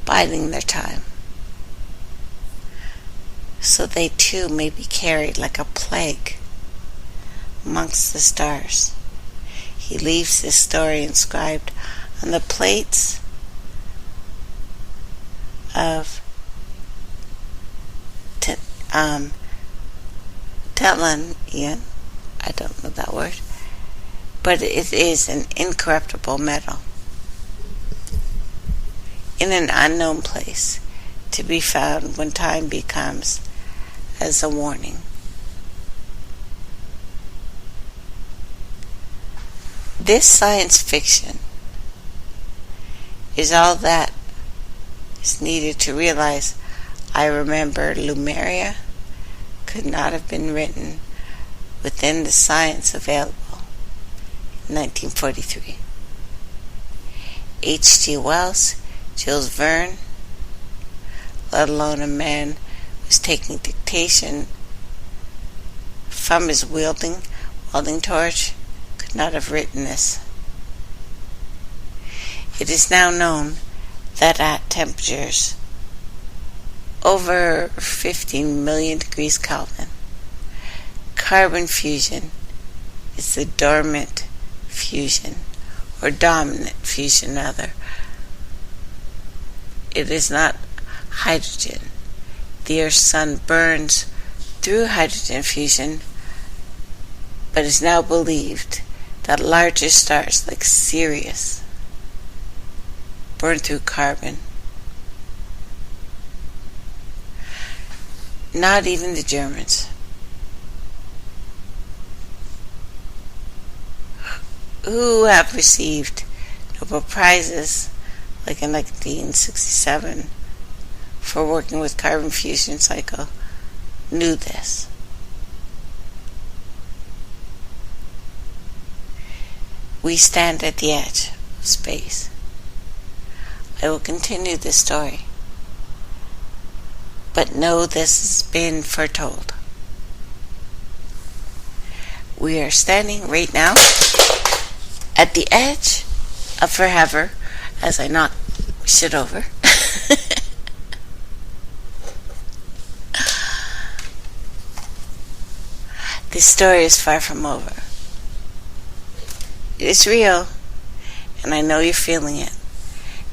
A: biding their time, so they too may be carried like a plague amongst the stars. He leaves his story inscribed on the plates of Telenian. I don't know that word, but it is an incorruptible metal in an unknown place, to be found when time becomes as a warning. This science fiction is all that is needed to realize I remember Lumeria could not have been written within the science available in 1943. H.G. Wells, Jules Verne, let alone a man who was taking dictation from his welding torch, could not have written this. It is now known that at temperatures over 15 million degrees Kelvin, carbon fusion is the dominant fusion rather. It is not hydrogen. The Earth's sun burns through hydrogen fusion, but it is now believed that larger stars like Sirius burn through carbon. Not even the Germans, who have received Nobel Prizes, like in 1967, for working with carbon fusion cycle, knew this. We stand at the edge of space. I will continue this story, but know this has been foretold. We are standing right now at the edge of forever as I knock shit over. This story is far from over. It's real, and I know you're feeling it.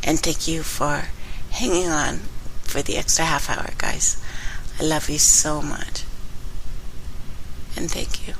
A: And thank you for hanging on for the extra half hour, guys. I love you so much. And thank you.